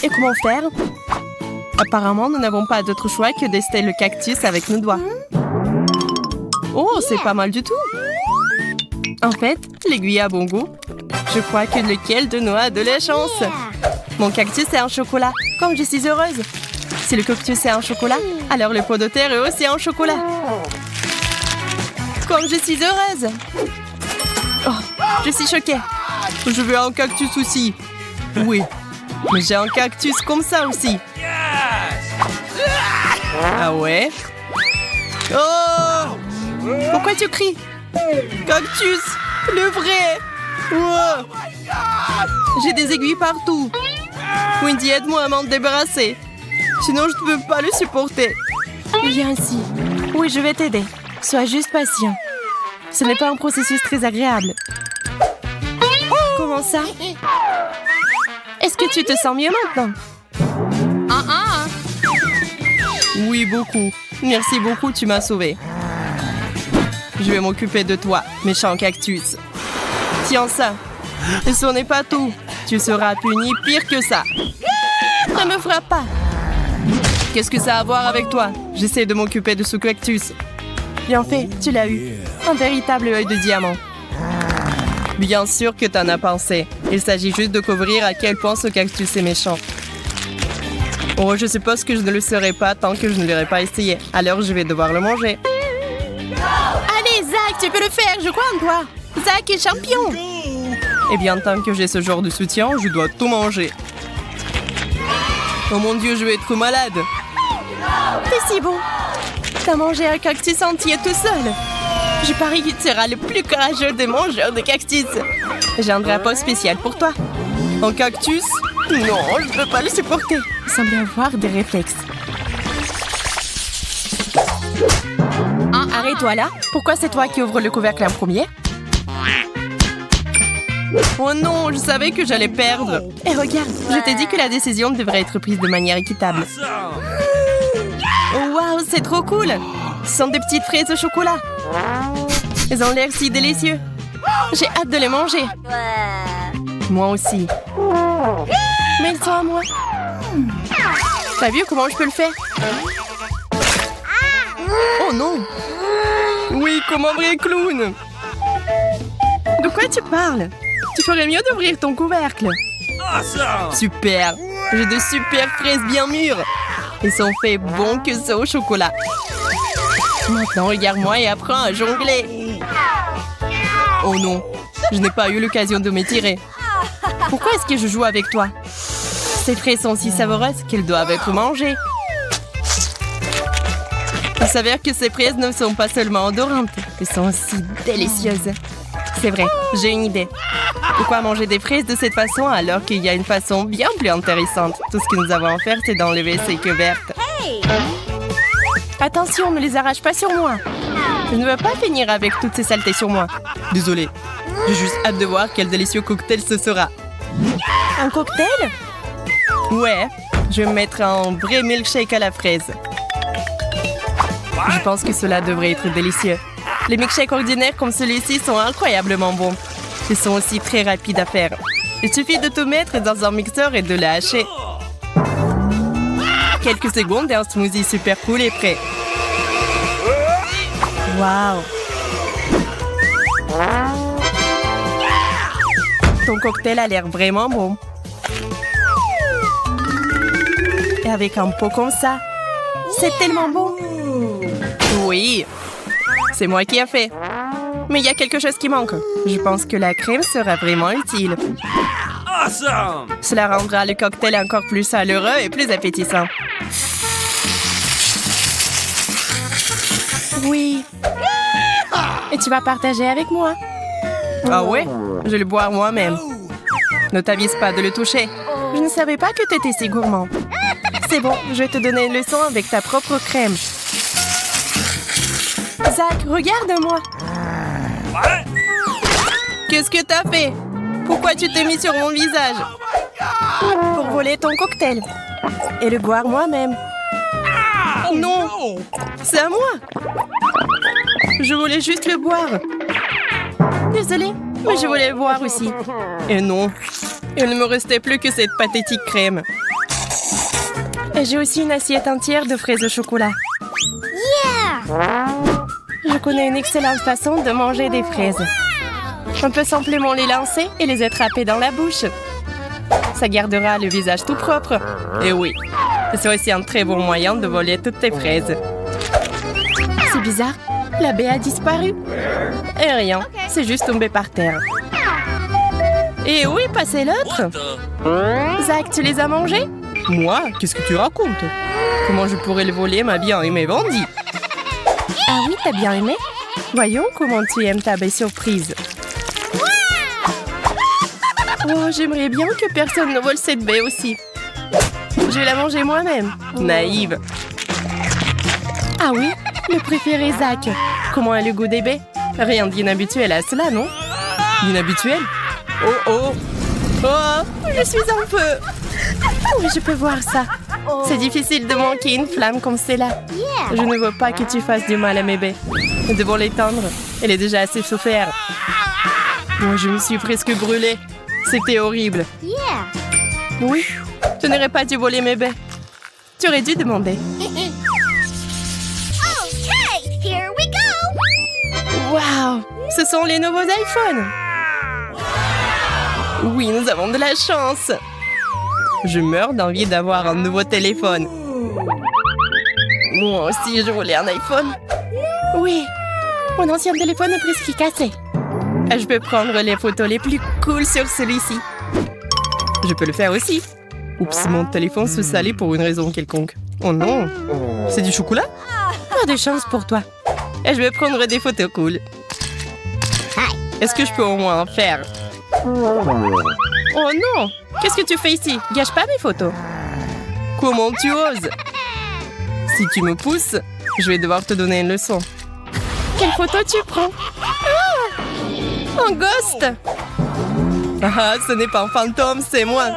[SPEAKER 1] Et comment faire?
[SPEAKER 2] Apparemment, nous n'avons pas d'autre choix que d'ester le cactus avec nos doigts. Oh, c'est pas mal du tout. En fait, l'aiguille a bon goût. Je crois que lequel de nous a de la chance. Mon cactus est en chocolat, comme je suis heureuse. Si le cactus est en chocolat, alors le pot de terre est aussi en chocolat. Comme je suis heureuse. Oh, je suis choquée. Je veux un cactus aussi. Oui, mais j'ai un cactus comme ça aussi. Ah ouais? Oh! Pourquoi tu cries? Cactus! Le vrai! Wow. J'ai des aiguilles partout. Wendy, aide-moi à m'en débarrasser. Sinon, je ne peux pas le supporter.
[SPEAKER 1] Viens ici. Oui, je vais t'aider. Sois juste patient. Ce n'est pas un processus très agréable. Comment ça? Est-ce que tu te sens mieux maintenant?
[SPEAKER 2] Oui, beaucoup. Merci beaucoup, tu m'as sauvée. Je vais m'occuper de toi, méchant cactus. Tiens ça. Et ce n'est pas tout. Tu seras puni pire que ça.
[SPEAKER 1] Ne me frappe pas.
[SPEAKER 2] Qu'est-ce que ça a à voir avec toi? J'essaie de m'occuper de ce cactus.
[SPEAKER 1] Bien fait, tu l'as eu.
[SPEAKER 2] Un véritable œil de diamant. Bien sûr que t'en as pensé. Il s'agit juste de couvrir à quel point ce cactus est méchant. Oh, je suppose que je ne le serai pas tant que je ne l'aurai pas essayé. Alors je vais devoir le manger.
[SPEAKER 1] Allez, Zach, tu peux le faire, je crois en toi. Zach est champion.
[SPEAKER 2] Eh bien, tant que j'ai ce genre de soutien, je dois tout manger.
[SPEAKER 1] Oh mon Dieu, je vais être malade.
[SPEAKER 2] T'es si bon. T'as mangé un cactus entier tout seul. Je parie que tu seras le plus courageux des mangeurs de cactus. J'ai un drapeau spécial pour toi.
[SPEAKER 1] Un cactus?
[SPEAKER 2] Non, je ne peux pas le supporter. Il semble avoir des réflexes. Arrête-toi là. Pourquoi c'est toi qui ouvre le couvercle en premier?
[SPEAKER 1] Oh non, je savais que j'allais perdre.
[SPEAKER 2] Et regarde, je t'ai dit que la décision devrait être prise de manière équitable. Oh, waouh, c'est trop cool. Ce sont des petites fraises au chocolat. Elles ont l'air si délicieux. J'ai hâte de les manger. Moi aussi. Mais elles sont à moi. T'as vu comment je peux le faire?
[SPEAKER 1] Oh non. Oui, comme un vrai clown.
[SPEAKER 2] De quoi tu parles? Tu ferais mieux d'ouvrir ton couvercle.
[SPEAKER 1] Super. J'ai de super fraises bien mûres. Ils sont faits bons que ça au chocolat. Maintenant, regarde-moi et apprends à jongler. Oh non, je n'ai pas eu l'occasion de m'étirer.
[SPEAKER 2] Pourquoi est-ce que je joue avec toi? Ces fraises sont si savoureuses qu'elles doivent être mangées.
[SPEAKER 1] Il s'avère que ces fraises ne sont pas seulement odorantes,
[SPEAKER 2] Elles sont aussi délicieuses. C'est vrai, j'ai une idée.
[SPEAKER 1] Pourquoi manger des fraises de cette façon alors qu'il y a une façon bien plus intéressante? Tout ce que nous avons à faire, c'est d'enlever ces queues vertes.
[SPEAKER 2] Attention, ne les arrache pas sur moi. Je ne veux pas finir avec toutes ces saletés sur moi.
[SPEAKER 1] Désolée, j'ai juste hâte de voir quel délicieux cocktail ce sera.
[SPEAKER 2] Un cocktail?
[SPEAKER 1] Ouais, je vais me mettre un vrai milkshake à la fraise.
[SPEAKER 2] Je pense que cela devrait être délicieux.
[SPEAKER 1] Les milkshakes ordinaires comme celui-ci sont incroyablement bons. Ils sont aussi très rapides à faire. Il suffit de tout mettre dans un mixeur et de le hacher. Quelques secondes et un smoothie super cool est prêt.
[SPEAKER 2] Waouh!
[SPEAKER 1] Ton cocktail a l'air vraiment bon.
[SPEAKER 2] Et avec un pot comme ça, c'est tellement bon!
[SPEAKER 1] Oui, c'est moi qui ai fait.
[SPEAKER 2] Mais il y a quelque chose qui manque.
[SPEAKER 1] Je pense que la crème sera vraiment utile. Cela rendra le cocktail encore plus chaleureux et plus appétissant.
[SPEAKER 2] Oui. Et tu vas partager avec moi?
[SPEAKER 1] Ah ouais? Je vais le boire moi-même. Ne t'avise pas de le toucher.
[SPEAKER 2] Je ne savais pas que tu étais si gourmand. C'est bon, je vais te donner une leçon avec ta propre crème. Zach, regarde-moi.
[SPEAKER 1] Qu'est-ce que t'as fait? Pourquoi tu t'es mis sur mon visage?
[SPEAKER 2] Pour voler ton cocktail. Et le boire moi-même.
[SPEAKER 1] Non! C'est à moi! Je voulais juste le boire.
[SPEAKER 2] Désolée, mais je voulais le boire aussi.
[SPEAKER 1] Et non, il ne me restait plus que cette pathétique crème.
[SPEAKER 2] Et j'ai aussi une assiette entière de fraises au chocolat. Je connais une excellente façon de manger des fraises. On peut simplement les lancer et les attraper dans la bouche. Ça gardera le visage tout propre.
[SPEAKER 1] Et oui, c'est aussi un très bon moyen de voler toutes tes fraises.
[SPEAKER 2] C'est bizarre, la baie a disparu.
[SPEAKER 1] Et rien, c'est juste tombé par terre.
[SPEAKER 2] Et où est passé l'autre? Zach, tu les as mangés?
[SPEAKER 1] Moi? Qu'est-ce que tu racontes? Comment je pourrais le voler, ma bien-aimée Bandit?
[SPEAKER 2] Ah oui, t'as bien aimé? Voyons comment tu aimes ta baie surprise. Oh, j'aimerais bien que personne ne vole cette baie aussi. Je vais la manger moi-même.
[SPEAKER 1] Naïve.
[SPEAKER 2] Ah oui, le préféré Zach. Comment est le goût des baies?
[SPEAKER 1] Rien d'inhabituel à cela, non? D'inhabituel? Oh oh!
[SPEAKER 2] Oh, je suis en feu. Oui, je peux voir ça. C'est difficile de manquer une flamme comme celle-là. Je ne veux pas que tu fasses du mal à mes baies.
[SPEAKER 1] Nous devons l'éteindre. Elle est déjà assez souffert. Moi, je me suis presque brûlée. C'était horrible.
[SPEAKER 2] Oui, je n'aurais pas dû voler mes baies. Tu aurais dû demander.
[SPEAKER 4] Okay, here we go.
[SPEAKER 2] Waouh, ce sont les nouveaux iPhones.
[SPEAKER 1] Oui, nous avons de la chance. Je meurs d'envie d'avoir un nouveau téléphone. Moi aussi, je voulais un iPhone.
[SPEAKER 2] Oui, mon ancien téléphone est presque cassé.
[SPEAKER 1] Je peux prendre les photos les plus cool sur celui-ci. Je peux le faire aussi.
[SPEAKER 2] Oups, mon téléphone se salait pour une raison quelconque. Oh non! C'est du chocolat? Pas de chance pour toi. Et je vais prendre des photos cool. Est-ce que je peux au moins en faire? Oh non! Qu'est-ce que tu fais ici? Gâche pas mes photos. Comment tu oses? Si tu me pousses, je vais devoir te donner une leçon. Quelle photo tu prends? Ah! Un ghost! Ah, ce n'est pas un fantôme, c'est moi.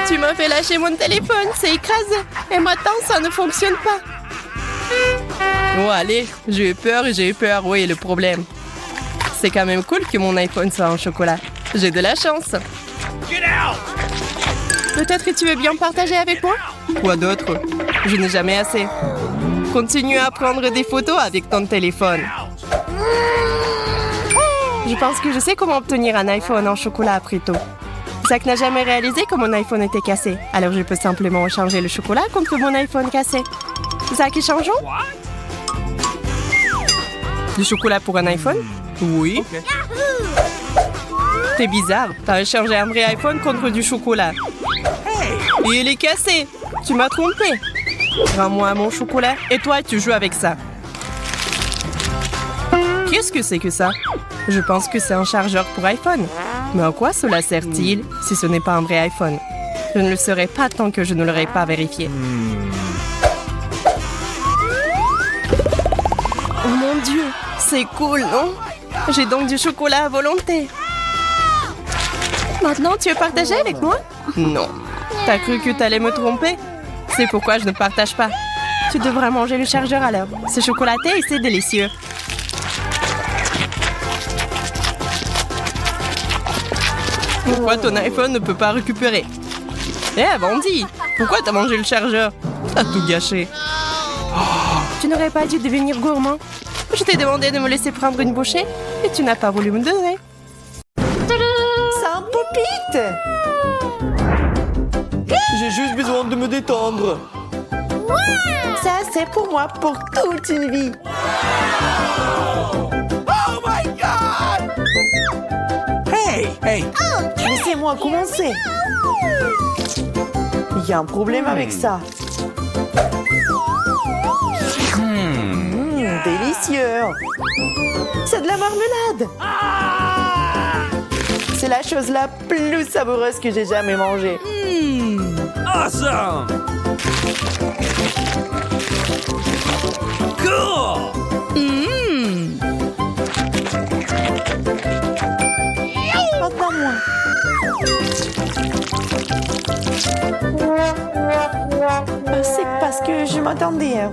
[SPEAKER 2] Tu m'as fait lâcher mon téléphone, c'est écrasé. Et maintenant, ça ne fonctionne pas. Oh, allez, j'ai eu peur, où est le problème? C'est quand même cool que mon iPhone soit en chocolat. J'ai de la chance. Peut-être que tu veux bien partager avec moi? Quoi d'autre? Je n'ai jamais assez. Continue à prendre des photos avec ton téléphone. Je pense que je sais comment obtenir un iPhone en chocolat après tout. Zach n'a jamais réalisé que mon iPhone était cassé. Alors je peux simplement échanger le chocolat contre mon iPhone cassé. Zach, échangeons? Du chocolat pour un iPhone? Oui. Okay. T'es bizarre. T'as échangé un vrai iPhone contre du chocolat. Et il est cassé. Tu m'as trompé. Rends-moi mon chocolat. Et toi, tu joues avec ça. Qu'est-ce que c'est que ça? Je pense que c'est un chargeur pour iPhone. Mais à quoi cela sert-il si ce n'est pas un vrai iPhone? Je ne le saurai pas tant que je ne l'aurai pas vérifié. Oh mon Dieu, c'est cool, non? J'ai donc du chocolat à volonté. Maintenant, tu veux partager avec moi? Non. T'as cru que t'allais me tromper? C'est pourquoi je ne partage pas. Tu devrais manger le chargeur alors. C'est chocolaté et c'est délicieux. Pourquoi ton iPhone ne peut pas récupérer? Eh, bandit! Pourquoi t'as mangé le chargeur? T'as tout gâché. Tu n'aurais pas dû devenir gourmand. Je t'ai demandé de me laisser prendre une bouchée et tu n'as pas voulu me donner. C'est un pop-it! J'ai juste besoin de me détendre. Ça, c'est pour moi pour toute une vie.
[SPEAKER 3] Oh my God! Hey!
[SPEAKER 2] Laissez-moi commencer. Il y a un problème avec ça. Délicieux. C'est de la marmelade. C'est la chose la plus savoureuse que j'ai jamais mangée.
[SPEAKER 3] Awesome! Cool!
[SPEAKER 2] Maintenant moi. C'est parce que je m'attendais.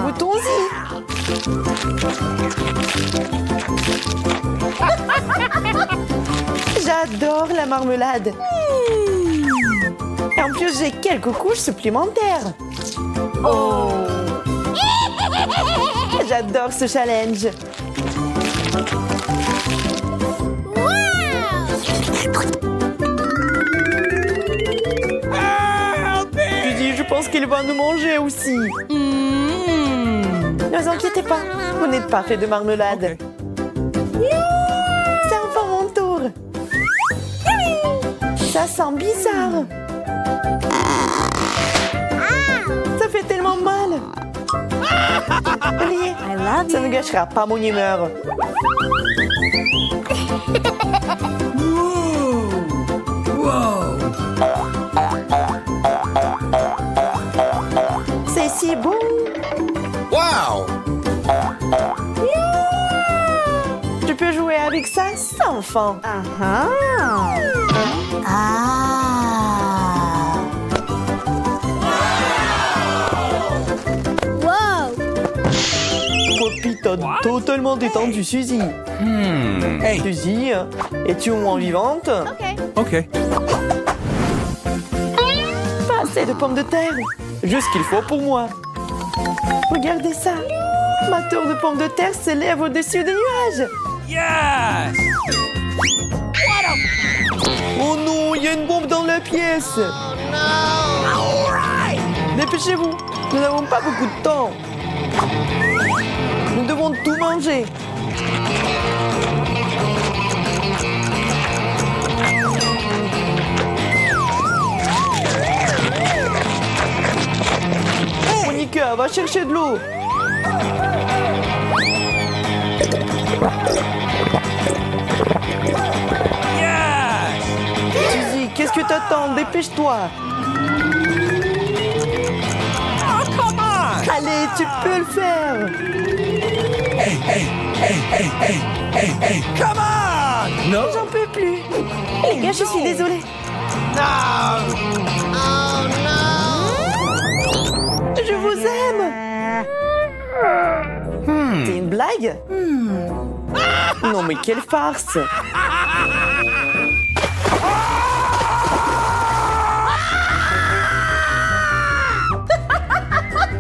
[SPEAKER 2] Goûtons-y. J'adore la marmelade. Et en plus, j'ai quelques couches supplémentaires. Oh! J'adore ce challenge. Je pense qu'il va nous manger aussi. Ne vous inquiétez pas, vous n'êtes pas fait de marmelade. C'est enfin mon tour. Ça sent bizarre. Ça fait tellement mal. Oubliez, ça ne gâchera pas mon humeur. C'est si bon.
[SPEAKER 3] Wow!
[SPEAKER 2] Tu peux jouer avec ça sans fin.
[SPEAKER 4] Whoa!
[SPEAKER 2] Poppy t'a totalement détendu, Suzy.
[SPEAKER 3] Hey!
[SPEAKER 2] Suzy, es-tu au moins vivante?
[SPEAKER 3] Okay.
[SPEAKER 2] Pas assez de pommes de terre. Juste ce qu'il faut pour moi. Regardez ça. Ma tour de pommes de terre s'élève au-dessus des nuages.
[SPEAKER 3] Yes!
[SPEAKER 2] Oh non, il y a une bombe dans la pièce. Dépêchez-vous, nous n'avons pas beaucoup de temps. Nous devons tout manger. Monica, va chercher de l'eau.
[SPEAKER 3] Yes!
[SPEAKER 2] Suzy, qu'est-ce que t'attends? Dépêche-toi.
[SPEAKER 3] Oh, come on!
[SPEAKER 2] Allez, tu peux le faire.
[SPEAKER 3] Come on! No!
[SPEAKER 2] J'en peux plus. Les gars, je suis désolée. Je vous aime. C'est une blague? Non, mais quelle farce.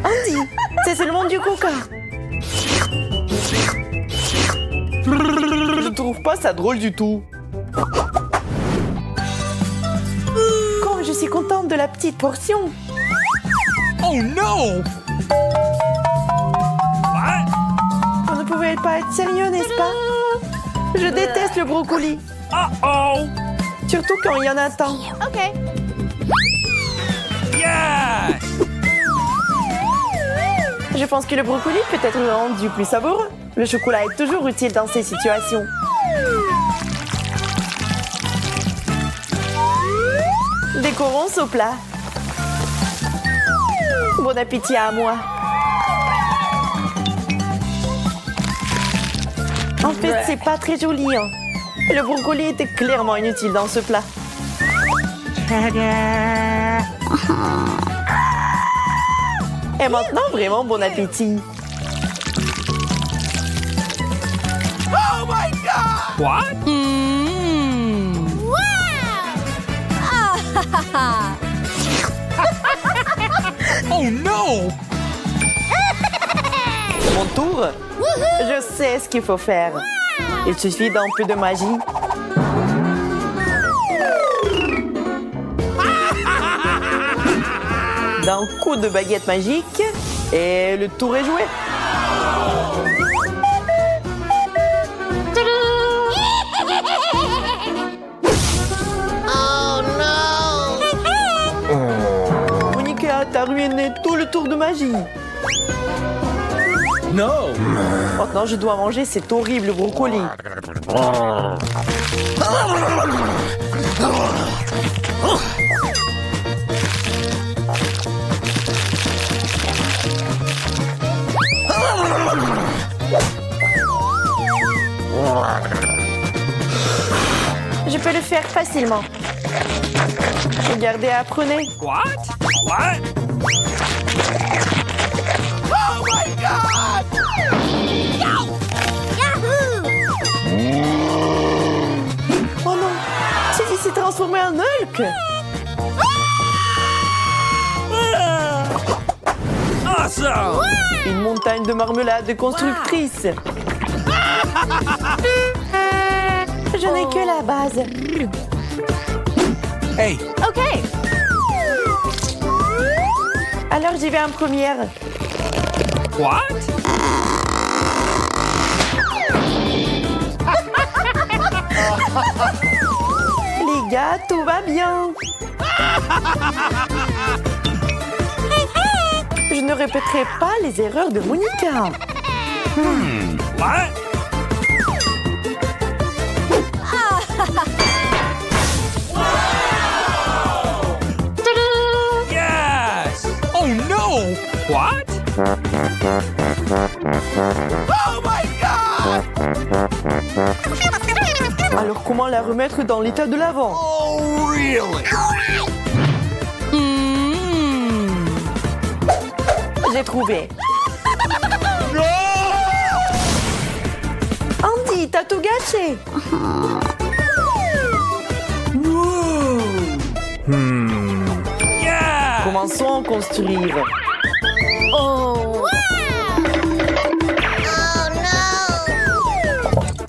[SPEAKER 2] Andy, c'est seulement du coca. Je trouve pas ça drôle du tout. Comme je suis contente de la petite portion.
[SPEAKER 3] Oh no! What?
[SPEAKER 2] On ne pouvait pas être sérieux, n'est-ce pas? Je déteste le brocoli.
[SPEAKER 3] Uh-oh!
[SPEAKER 2] Surtout quand il y en a tant.
[SPEAKER 4] Okay.
[SPEAKER 3] Yes!
[SPEAKER 2] Je pense que le brocoli peut être rendu plus savoureux. Le chocolat est toujours utile dans ces situations. Décorons ce plat. Bon appétit à moi. En fait, c'est pas très joli. Hein. Le brocoli était clairement inutile dans ce plat. Et maintenant, vraiment bon appétit.
[SPEAKER 3] Oh my god! What?
[SPEAKER 4] Wow! Ah,
[SPEAKER 3] Oh no!
[SPEAKER 2] Mon tour. Je sais ce qu'il faut faire. Il suffit d'un peu de magie. D'un coup de baguette magique et le tour est joué.
[SPEAKER 4] Oh no!
[SPEAKER 2] Monica, t'as ruiné tout le tour de magie.
[SPEAKER 3] No!
[SPEAKER 2] Maintenant, je dois manger cet horrible brocoli. Je peux le faire facilement. Regardez, apprenez.
[SPEAKER 3] What? What? Oh my god!
[SPEAKER 4] Yahoo!
[SPEAKER 2] Oh non, Suzy s'est transformé en Hulk.
[SPEAKER 3] Awesome!
[SPEAKER 2] Une montagne de marmelade constructrice. Je n'ai que la base.
[SPEAKER 3] Hey!
[SPEAKER 4] Okay.
[SPEAKER 2] Alors j'y vais en première.
[SPEAKER 3] What?
[SPEAKER 2] Les gars, tout va bien. Je ne répéterai pas les erreurs de Monica.
[SPEAKER 3] What? Yes! Oh no! What? Oh my god!
[SPEAKER 2] Alors comment la remettre dans l'état de l'avant?
[SPEAKER 3] Oh really?
[SPEAKER 2] J'ai trouvé.
[SPEAKER 3] No!
[SPEAKER 2] Andy, t'as tout gâché.
[SPEAKER 3] Yeah!
[SPEAKER 2] Commençons à construire.
[SPEAKER 4] Oh!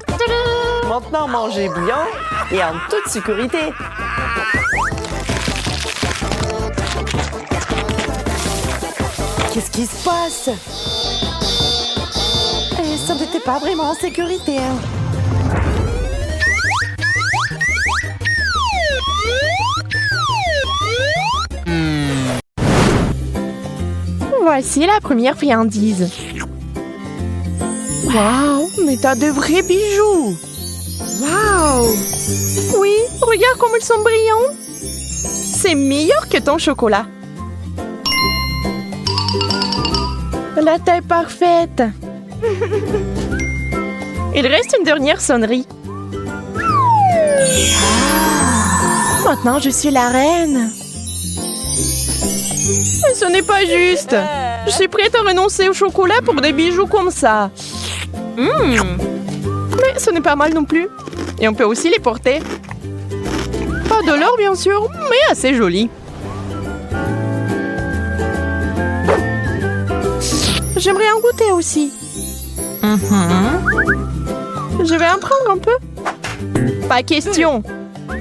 [SPEAKER 4] Oh no!
[SPEAKER 2] Maintenant, mangez bien et en toute sécurité. Qu'est-ce qui se passe? Ça n'était pas vraiment en sécurité. Hein. Voici la première friandise. Waouh, mais t'as de vrais bijoux. Waouh. Oui, regarde comme ils sont brillants. C'est meilleur que ton chocolat. La taille parfaite. Il reste une dernière sonnerie. Maintenant, je suis la reine. Mais ce n'est pas juste. Je suis prête à renoncer au chocolat pour des bijoux comme ça. Mais ce n'est pas mal non plus. Et on peut aussi les porter. Pas de l'or, bien sûr, mais assez joli. J'aimerais en goûter aussi. Je vais en prendre un peu. Pas question.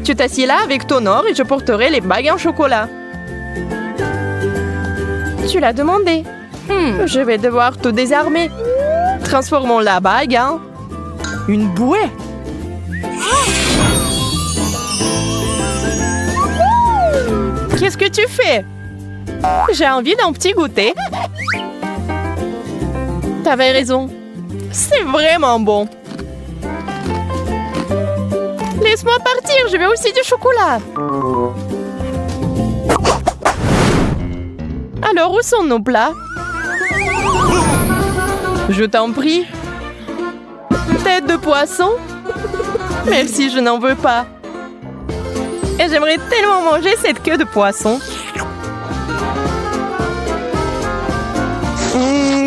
[SPEAKER 2] Tu t'assieds là avec ton or et je porterai les bagues en chocolat. Tu l'as demandé. Je vais devoir te désarmer. Transformons la bague en une bouée. Qu'est-ce que tu fais? J'ai envie d'un petit goûter. T'avais raison. C'est vraiment bon. Laisse-moi partir, je veux aussi du chocolat. Alors, où sont nos plats? Je t'en prie. Tête de poisson? Merci, je n'en veux pas. Et j'aimerais tellement manger cette queue de poisson.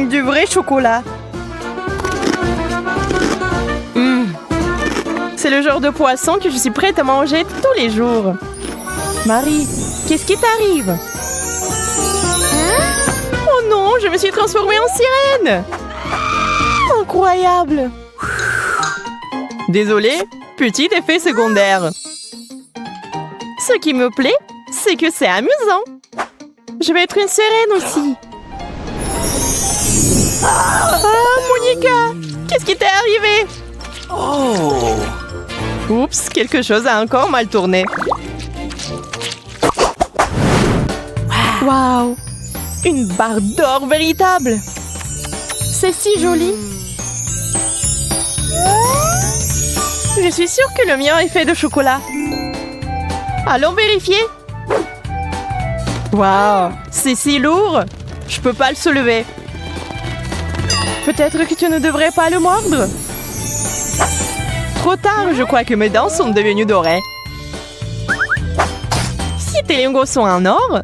[SPEAKER 2] Du vrai chocolat. C'est le genre de poisson que je suis prête à manger tous les jours. Marie, qu'est-ce qui t'arrive? Oh non, je me suis transformée en sirène. Incroyable. Désolée, petit effet secondaire. Ce qui me plaît, c'est que c'est amusant. Je vais être une sirène aussi. Ah, Monica, qu'est-ce qui t'est arrivé?
[SPEAKER 3] Oh.
[SPEAKER 2] Oups, quelque chose a encore mal tourné. Waouh, une barre d'or véritable. C'est si joli. Je suis sûre que le mien est fait de chocolat. Allons vérifier. Waouh, c'est si lourd. Je peux pas le soulever. Peut-être que tu ne devrais pas le mordre. Trop tard, je crois que mes dents sont devenues dorées. Si tes lingots sont en or,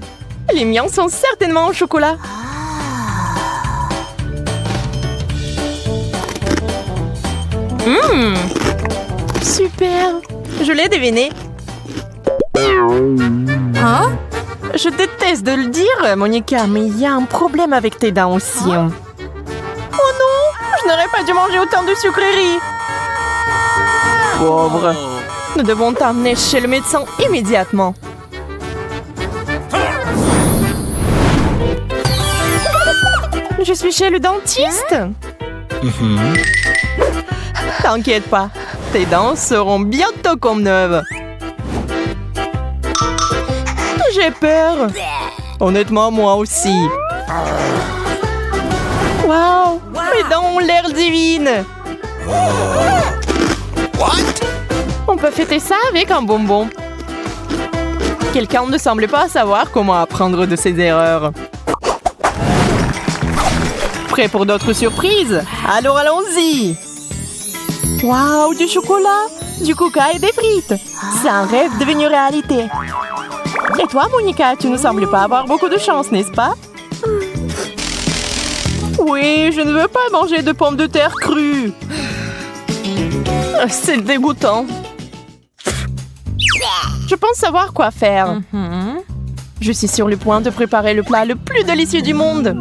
[SPEAKER 2] les miens sont certainement en chocolat. Super. Je l'ai deviné.
[SPEAKER 4] Hein?
[SPEAKER 2] Je déteste de le dire, Monica, mais il y a un problème avec tes dents aussi. Oh non, je n'aurais pas dû manger autant de sucreries. Pauvre. Nous devons t'emmener chez le médecin immédiatement. Je suis chez le dentiste. T'inquiète pas, tes dents seront bientôt comme neuves. J'ai peur. Honnêtement, moi aussi. Waouh, mes dents ont l'air divines. On peut fêter ça avec un bonbon. Quelqu'un ne semble pas savoir comment apprendre de ses erreurs. Prêt pour d'autres surprises? Alors allons-y! Waouh, du chocolat, du coca et des frites! C'est un rêve devenu réalité. Et toi, Monica, tu ne sembles pas avoir beaucoup de chance, n'est-ce pas? Oui, je ne veux pas manger de pommes de terre crues. C'est dégoûtant. Je pense savoir quoi faire. Je suis sur le point de préparer le plat le plus délicieux du monde.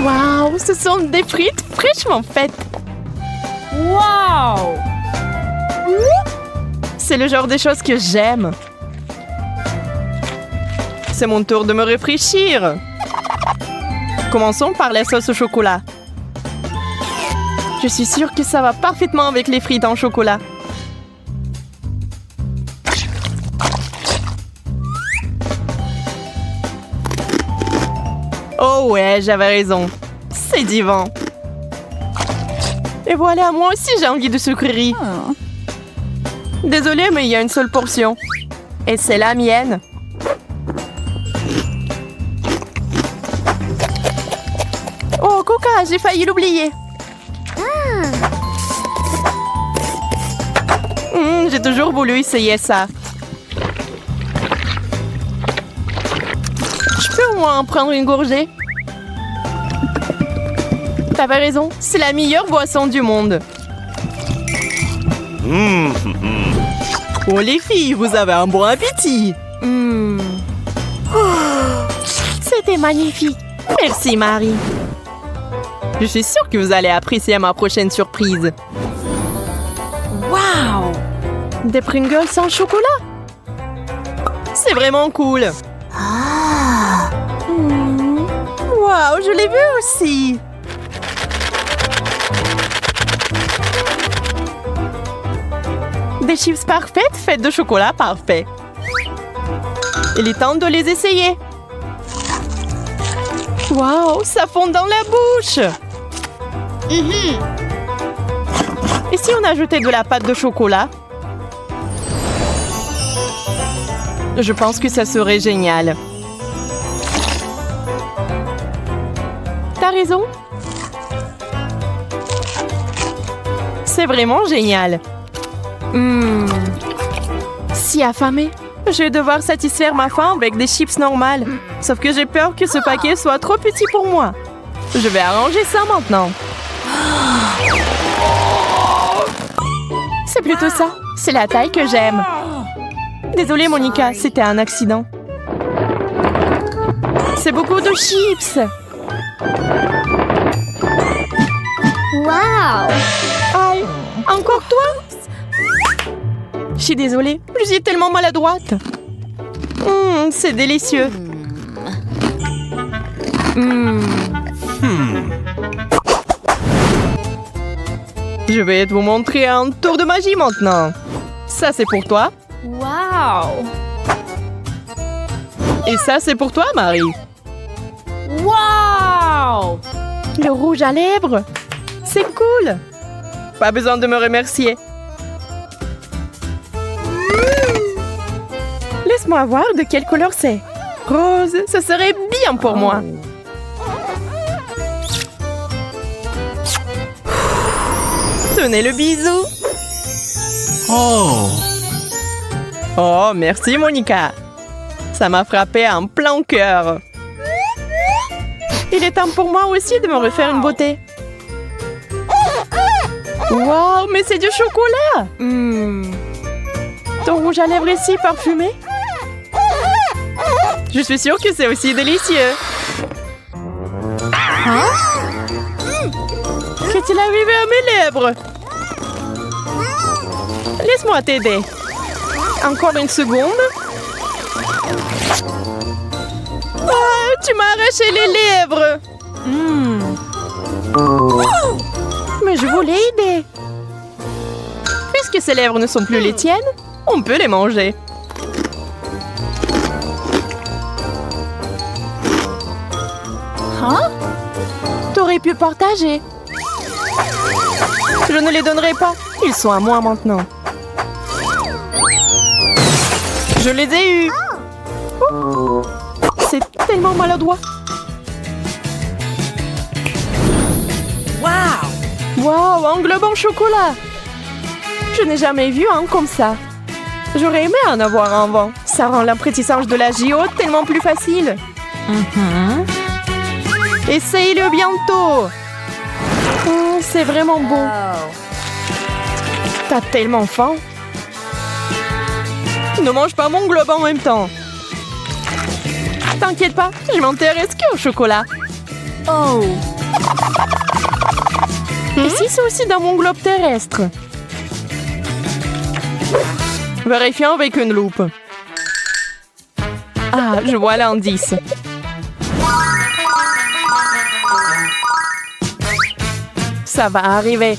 [SPEAKER 2] Waouh, ce sont des frites fraîchement faites. Waouh! C'est le genre de choses que j'aime. C'est mon tour de me réfléchir. Commençons par la sauce au chocolat. Je suis sûre que ça va parfaitement avec les frites en chocolat. Ouais, j'avais raison. C'est divin. Et voilà, moi aussi j'ai envie de sucrerie. Désolée, mais il y a une seule portion. Et c'est la mienne. Oh, Coca, j'ai failli l'oublier. J'ai toujours voulu essayer ça. Je peux au moins en prendre une gorgée? T'avais raison, c'est la meilleure boisson du monde. Oh les filles, vous avez un bon appétit. C'était magnifique. Merci Marie. Je suis sûre que vous allez apprécier ma prochaine surprise. Wow! Des Pringles sans chocolat? C'est vraiment cool. Wow, je l'ai vu aussi. Des chips parfaites faites de chocolat parfait. Il est temps de les essayer. Wow, ça fond dans la bouche. Et si on ajoutait de la pâte de chocolat? Je pense que ça serait génial. T'as raison. C'est vraiment génial. Si affamée, je vais devoir satisfaire ma faim avec des chips normales. Sauf que j'ai peur que ce paquet soit trop petit pour moi. Je vais arranger ça maintenant. C'est plutôt ça. C'est la taille que j'aime. Désolée, Monica, c'était un accident. C'est beaucoup de chips.
[SPEAKER 4] Wow!
[SPEAKER 2] Aïe, encore toi? Je suis désolée, je suis tellement maladroite. C'est délicieux. Je vais vous montrer un tour de magie maintenant. Ça, c'est pour toi.
[SPEAKER 4] Wow!
[SPEAKER 2] Et ça, c'est pour toi, Marie.
[SPEAKER 4] Wow!
[SPEAKER 2] Le rouge à lèvres. C'est cool. Pas besoin de me remercier. Laisse-moi voir de quelle couleur c'est. Rose, ce serait bien pour moi. Tenez le bisou. Oh, merci Monica. Ça m'a frappé en plein cœur. Il est temps pour moi aussi de me refaire une beauté. Wow, mais c'est du chocolat. Ton rouge à lèvres est si parfumé. Je suis sûre que c'est aussi délicieux. Qu'est-il arrivé à mes lèvres? Laisse-moi t'aider. Encore une seconde. Ah, tu m'as arraché les lèvres. Mais je voulais aider. Puisque ces lèvres ne sont plus les tiennes, on peut les manger. T'aurais pu partager. Je ne les donnerai pas. Ils sont à moi maintenant. Je les ai eus. Oh. C'est tellement maladroit. Wow, un globe en chocolat. Je n'ai jamais vu un comme ça. J'aurais aimé en avoir un avant. Ça rend l'apprentissage de la JO tellement plus facile. Essaye-le bientôt. C'est vraiment beau. T'as tellement faim. Ne mange pas mon globe en même temps. T'inquiète pas, je m'intéresse qu'au chocolat. Et si c'est aussi dans mon globe terrestre? Vérifions avec une loupe. Ah, je vois l'indice. Ça va arriver.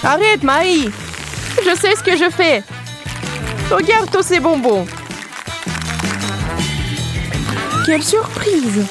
[SPEAKER 2] Arrête, Marie. Je sais ce que je fais. Regarde tous ces bonbons.
[SPEAKER 4] Quelle surprise!